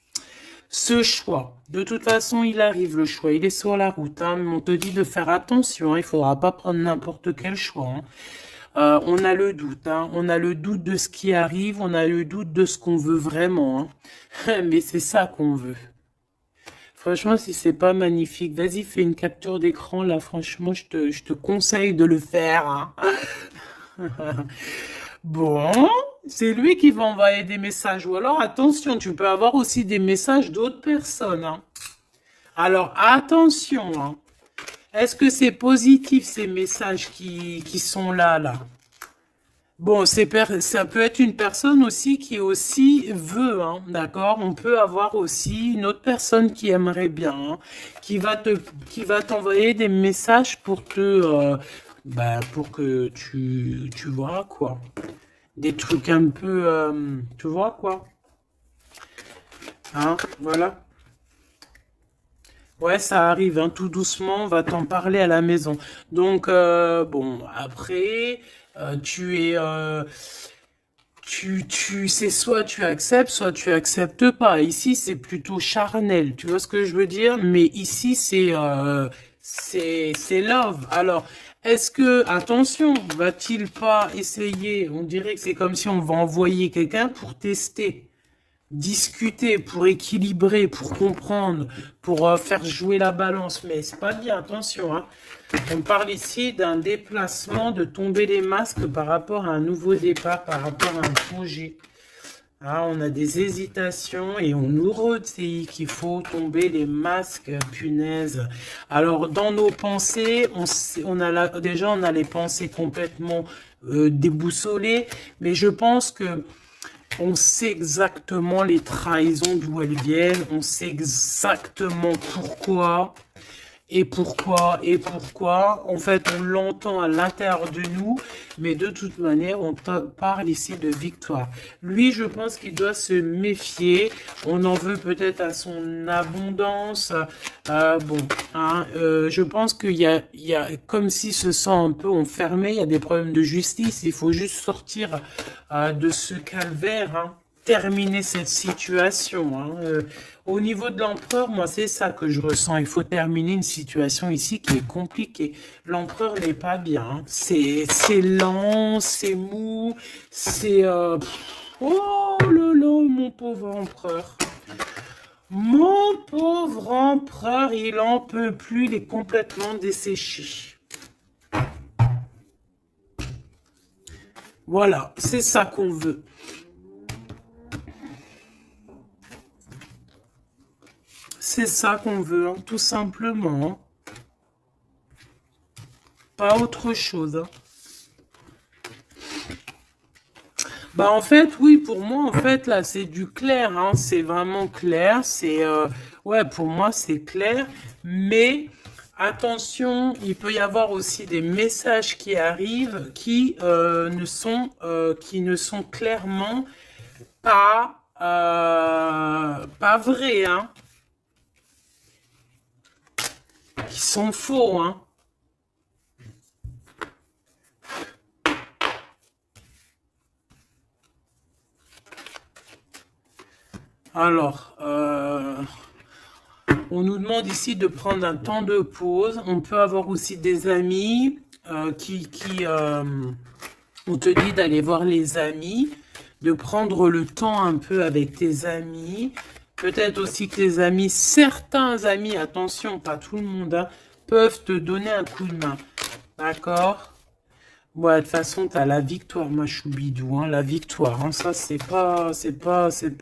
Ce choix, de toute façon, il arrive le choix. Il est sur la route. Hein, mais on te dit de faire attention. Hein, il ne faudra pas prendre n'importe quel choix. Hein. On a le doute, hein. On a le doute de ce qui arrive, on a le doute de ce qu'on veut vraiment. Hein. Mais c'est ça qu'on veut. Franchement, si c'est pas magnifique, vas-y, fais une capture d'écran, là, franchement, je te conseille de le faire. Hein. Bon, c'est lui qui va envoyer des messages. Ou alors, attention, tu peux avoir aussi des messages d'autres personnes. Hein. Alors, attention. Hein. Est-ce que c'est positif, ces messages qui sont là, là? Bon, ça peut être une personne aussi qui aussi veut, hein, d'accord? On peut avoir aussi une autre personne qui aimerait bien, hein, qui va qui va t'envoyer des messages pour pour que tu vois, quoi. Des trucs un peu, tu vois, quoi. Hein, voilà. Ouais, ça arrive, hein, tout doucement, on va t'en parler à la maison. Donc, bon, après, tu es, c'est soit tu acceptes, soit tu acceptes pas. Ici, c'est plutôt charnel, tu vois ce que je veux dire? Mais ici, c'est love. Alors, est-ce que, attention, va-t-il pas essayer? On dirait que c'est comme si on va envoyer quelqu'un pour tester, discuter, pour équilibrer, pour comprendre, pour faire jouer la balance. Mais c'est pas bien, attention, hein. On parle ici d'un déplacement, de tomber les masques par rapport à un nouveau départ, par rapport à un projet. Ah, on a des hésitations et on nous redit qu'il faut tomber les masques, punaise. Alors, dans nos pensées, déjà, on a les pensées complètement déboussolées, mais je pense que on sait exactement les trahisons d'où elles viennent, on sait exactement pourquoi. Et pourquoi, en fait, on l'entend à l'intérieur de nous, mais de toute manière, on parle ici de victoire. Lui, je pense qu'il doit se méfier, on en veut peut-être à son abondance, bon, hein, je pense il y a comme s'il se sent un peu enfermé, il y a des problèmes de justice, il faut juste sortir de ce calvaire, hein, terminer cette situation, hein. Au niveau de l'empereur, moi, c'est ça que je ressens. Il faut terminer une situation ici qui est compliquée. L'empereur n'est pas bien, hein. C'est lent, c'est mou, c'est... Oh là là, mon pauvre empereur. Mon pauvre empereur, il en peut plus, il est complètement desséché. Voilà, c'est ça qu'on veut. C'est ça qu'on veut, hein, tout simplement. Pas autre chose, hein. Bah en fait, oui, pour moi, en fait, là, c'est du clair, hein, c'est vraiment clair, ouais, pour moi, c'est clair, mais attention, il peut y avoir aussi des messages qui arrivent qui ne sont clairement pas vrais, hein, qui sont faux, hein. Alors, on nous demande ici de prendre un temps de pause. On peut avoir aussi des amis on te dit d'aller voir les amis, de prendre le temps un peu avec tes amis. Peut-être aussi que tes amis, certains amis, attention, pas tout le monde, hein, peuvent te donner un coup de main. D'accord? Ouais, de toute façon, t'as la victoire, ma choubidou, hein, la victoire, hein, ça, c'est pas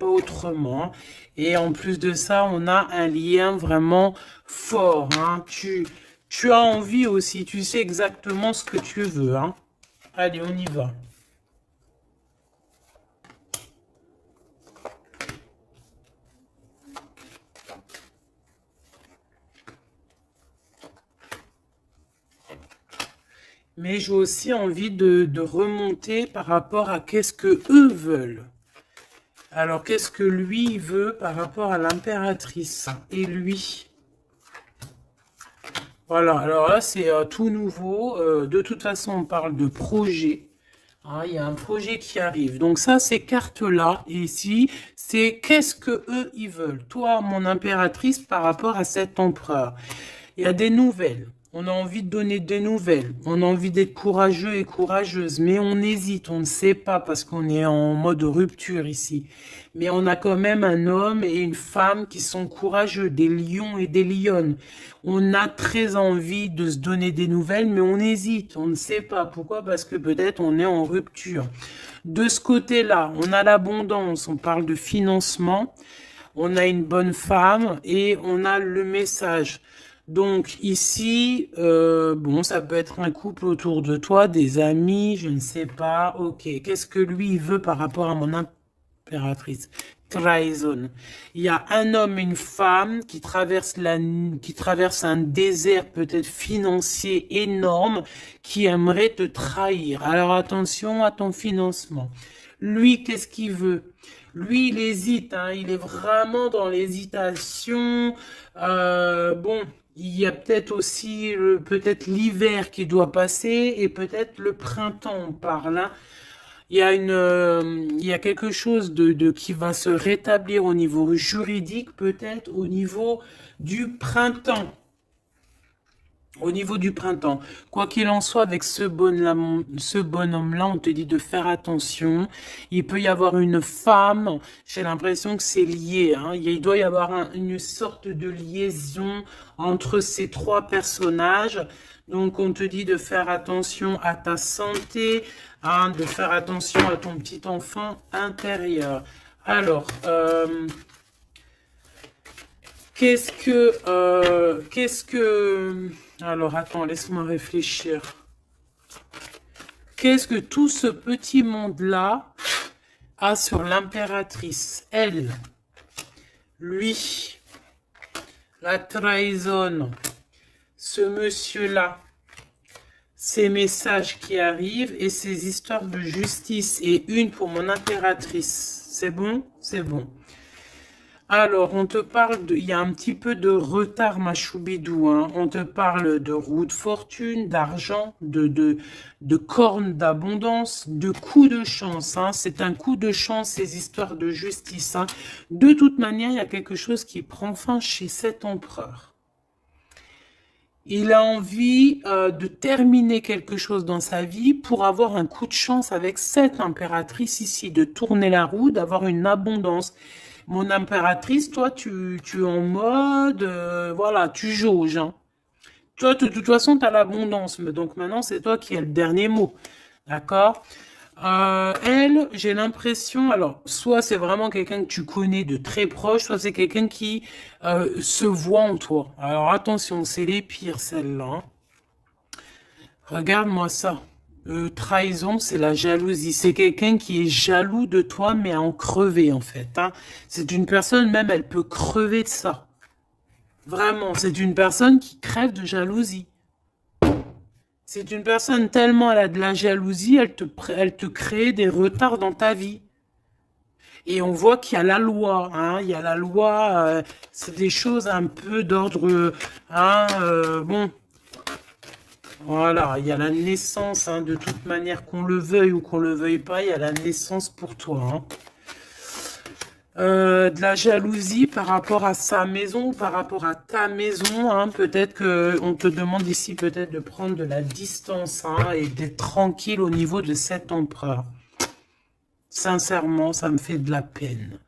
autrement, hein. Et en plus de ça, on a un lien vraiment fort, hein. Tu as envie aussi, tu sais exactement ce que tu veux, hein. Allez, on y va. Mais j'ai aussi envie de remonter par rapport à qu'est-ce que eux veulent. Alors, qu'est-ce que lui veut par rapport à l'impératrice et lui? Voilà, alors là, c'est tout nouveau. De toute façon, on parle de projet. Ah, il y a un projet qui arrive. Donc ça, ces cartes-là, ici, c'est qu'est-ce que eux, ils veulent. Toi, mon impératrice, par rapport à cet empereur. Il y a des nouvelles. On a envie de donner des nouvelles. On a envie d'être courageux et courageuse. Mais on hésite, on ne sait pas parce qu'on est en mode rupture ici. Mais on a quand même un homme et une femme qui sont courageux, des lions et des lionnes. On a très envie de se donner des nouvelles, mais on hésite. On ne sait pas. Pourquoi? Parce que peut-être on est en rupture. De ce côté-là, on a l'abondance. On parle de financement. On a une bonne femme et on a le message. Donc ici, bon, ça peut être un couple autour de toi, des amis, je ne sais pas. Ok, qu'est-ce que lui il veut par rapport à mon impératrice? Trahison. Il y a un homme et une femme qui traversent un désert peut-être financier énorme, qui aimerait te trahir. Alors attention à ton financement. Lui, qu'est-ce qu'il veut? Lui, il hésite, hein, il est vraiment dans l'hésitation. Bon, il y a peut-être aussi peut-être l'hiver qui doit passer et peut-être le printemps par là. Il y a quelque chose qui va se rétablir au niveau juridique, peut-être au niveau du printemps. Au niveau du printemps, quoi qu'il en soit, avec ce bonhomme-là, on te dit de faire attention. Il peut y avoir une femme, j'ai l'impression que c'est lié, hein. Il doit y avoir une sorte de liaison entre ces trois personnages. Donc, on te dit de faire attention à ta santé, hein, de faire attention à ton petit enfant intérieur. Alors, alors, attends, laisse-moi réfléchir. Qu'est-ce que tout ce petit monde-là a sur l'impératrice? Elle, lui, la trahison, ce monsieur-là, ces messages qui arrivent et ces histoires de justice. Et une pour mon impératrice. C'est bon? C'est bon. Alors, on te parle il y a un petit peu de retard, ma choubidou, hein. On te parle de roue de fortune, d'argent, de cornes d'abondance, de coups de chance, hein. C'est un coup de chance, ces histoires de justice, hein. De toute manière, il y a quelque chose qui prend fin chez cet empereur. Il a envie de terminer quelque chose dans sa vie pour avoir un coup de chance avec cette impératrice ici, de tourner la roue, d'avoir une abondance. Mon impératrice, toi, tu es en mode, voilà, tu jauges, hein. Toi, de toute façon, tu as l'abondance, mais donc maintenant, c'est toi qui as le dernier mot, d'accord? Elle, j'ai l'impression, alors, soit c'est vraiment quelqu'un que tu connais de très proche, soit c'est quelqu'un qui se voit en toi. Alors, attention, c'est les pires, celles-là, hein. Regarde-moi ça. Trahison, c'est la jalousie. C'est quelqu'un qui est jaloux de toi, mais à en crever, en fait, hein. C'est une personne, même, elle peut crever de ça. Vraiment, c'est une personne qui crève de jalousie. C'est une personne tellement elle a de la jalousie, elle te crée des retards dans ta vie. Et on voit qu'il y a la loi, hein. Il y a la loi, c'est des choses un peu d'ordre, hein, bon. Voilà, il y a la naissance, hein, de toute manière, qu'on le veuille ou qu'on le veuille pas, il y a la naissance pour toi, hein. De la jalousie par rapport à sa maison, par rapport à ta maison, hein. Peut-être que on te demande ici peut-être de prendre de la distance, hein, et d'être tranquille au niveau de cet empereur. Sincèrement, ça me fait de la peine.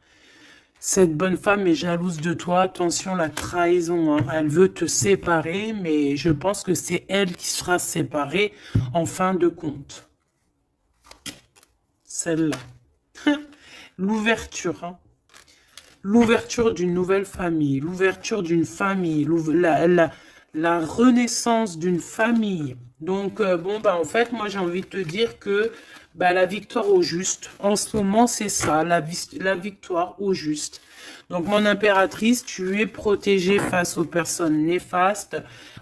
Cette bonne femme est jalouse de toi. Attention, la trahison, hein. Elle veut te séparer, mais je pense que c'est elle qui sera séparée en fin de compte. Celle-là. L'ouverture, hein. L'ouverture d'une nouvelle famille, l'ouverture d'une famille, la renaissance d'une famille. Donc, bon, bah, en fait, moi, j'ai envie de te dire que bah, la victoire au juste, en ce moment, c'est ça, la victoire au juste. Donc, mon impératrice, tu es protégée face aux personnes néfastes,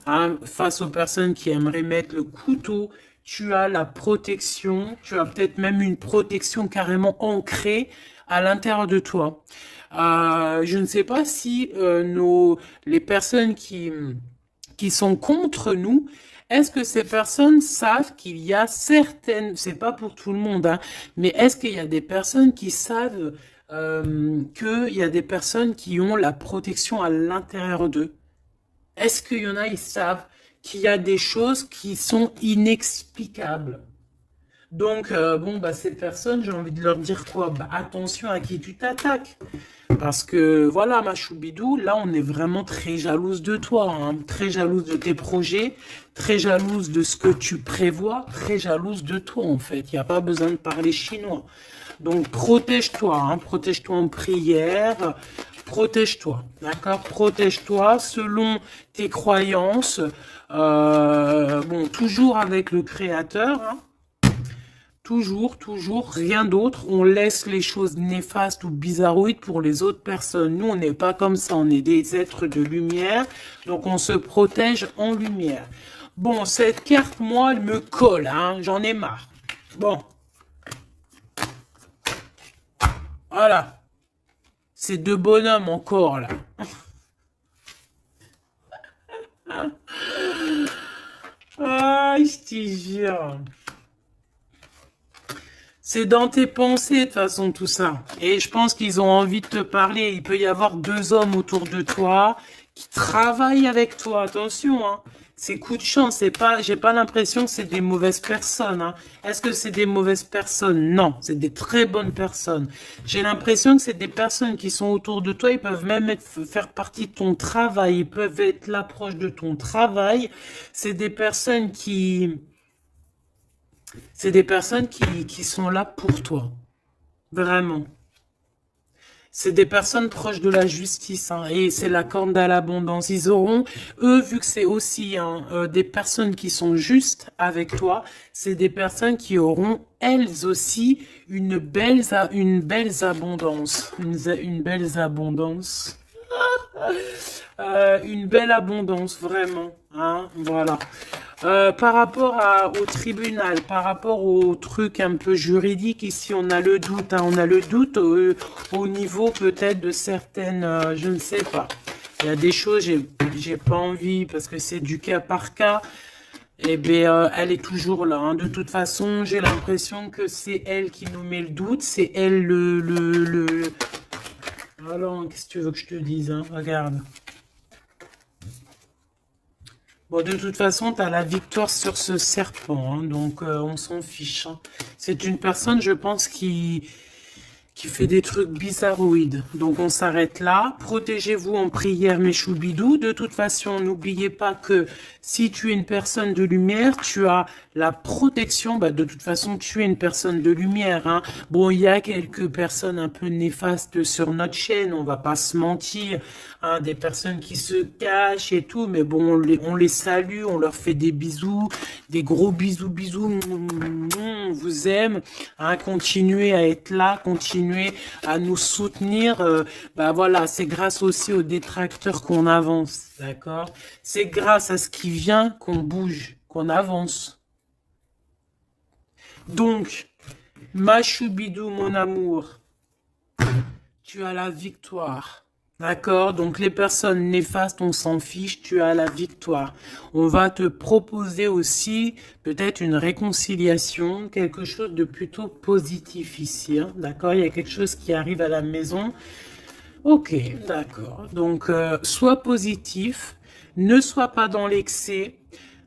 hein, face aux personnes qui aimeraient mettre le couteau. Tu as la protection, tu as peut-être même une protection carrément ancrée à l'intérieur de toi. Je ne sais pas si les personnes qui sont contre nous, est-ce que ces personnes savent qu'il y a certaines, c'est pas pour tout le monde, hein, mais est-ce qu'il y a des personnes qui savent qu'il y a des personnes qui ont la protection à l'intérieur d'eux? Est-ce qu'il y en a, ils savent qu'il y a des choses qui sont inexplicables? Donc, bon, bah, ces personnes, j'ai envie de leur dire quoi? Bah, attention à qui tu t'attaques. Parce que, voilà, ma choubidou, là, on est vraiment très jalouse de toi, hein, très jalouse de tes projets, très jalouse de ce que tu prévois, très jalouse de toi, en fait. Il n'y a pas besoin de parler chinois. Donc, protège-toi, hein, protège-toi en prière, protège-toi, d'accord? Protège-toi selon tes croyances, bon, toujours avec le Créateur, hein. Toujours, rien d'autre. On laisse les choses néfastes ou bizarroïdes pour les autres personnes. Nous, on n'est pas comme ça. On est des êtres de lumière. Donc, on se protège en lumière. Bon, cette carte, moi, elle me colle, hein. J'en ai marre. Bon. Voilà. Ces deux bonhommes encore, là. Ah, je te jure. C'est dans tes pensées, de toute façon, tout ça. Et je pense qu'ils ont envie de te parler. Il peut y avoir deux hommes autour de toi qui travaillent avec toi. Attention, hein. C'est coup de chance. C'est pas, j'ai pas l'impression que c'est des mauvaises personnes, hein. Est-ce que c'est des mauvaises personnes? Non, c'est des très bonnes personnes. J'ai l'impression que c'est des personnes qui sont autour de toi. Ils peuvent même faire partie de ton travail. Ils peuvent être là proche de ton travail. C'est des personnes qui qui sont là pour toi. Vraiment. C'est des personnes proches de la justice, hein, et c'est la corne à l'abondance. Ils auront, eux, vu que c'est aussi hein, des personnes qui sont justes avec toi, c'est des personnes qui auront, elles aussi, une belle abondance. Une belle abondance. Une belle abondance, vraiment. Hein, voilà. Par rapport au tribunal, par rapport au truc un peu juridique, ici on a le doute, hein, on a le doute au niveau peut-être de certaines, je ne sais pas. Il y a des choses, j'ai pas envie parce que c'est du cas par cas. Eh bien, elle est toujours là, hein. De toute façon, j'ai l'impression que c'est elle qui nous met le doute, c'est elle Alors, qu'est-ce que tu veux que je te dise, hein? Regarde. Bon, de toute façon, tu as la victoire sur ce serpent, hein, donc on s'en fiche, hein. C'est une personne, je pense, qui fait des trucs bizarroïdes. Donc on s'arrête là. Protégez-vous en prière, mes choubidous. De toute façon, n'oubliez pas que si tu es une personne de lumière, tu as la protection. Bah, de toute façon, tu es une personne de lumière, hein. Bon, il y a quelques personnes un peu néfastes sur notre chaîne, on va pas se mentir, hein, des personnes qui se cachent et tout, mais bon, on les salue, on leur fait des bisous, des gros bisous, on vous aime, hein, continuez à être là, continuez à nous soutenir, bah voilà, c'est grâce aussi aux détracteurs qu'on avance, d'accord? C'est grâce à ce qui vient qu'on bouge, qu'on avance. Donc, ma choubidou, mon amour, tu as la victoire. D'accord? Donc les personnes néfastes, on s'en fiche, tu as la victoire. On va te proposer aussi peut-être une réconciliation, quelque chose de plutôt positif ici, hein. D'accord? Il y a quelque chose qui arrive à la maison. Ok, d'accord. Donc, sois positif, ne sois pas dans l'excès.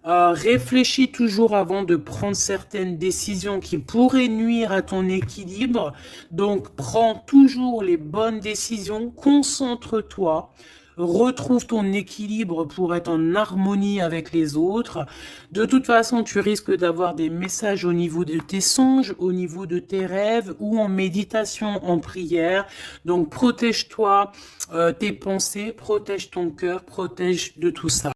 Réfléchis toujours avant de prendre certaines décisions qui pourraient nuire à ton équilibre. Donc, prends toujours les bonnes décisions, concentre-toi, retrouve ton équilibre pour être en harmonie avec les autres. De toute façon, tu risques d'avoir des messages au niveau de tes songes, au niveau de tes rêves ou en méditation, en prière. Donc, protège-toi, tes pensées, protège ton cœur, protège de tout ça.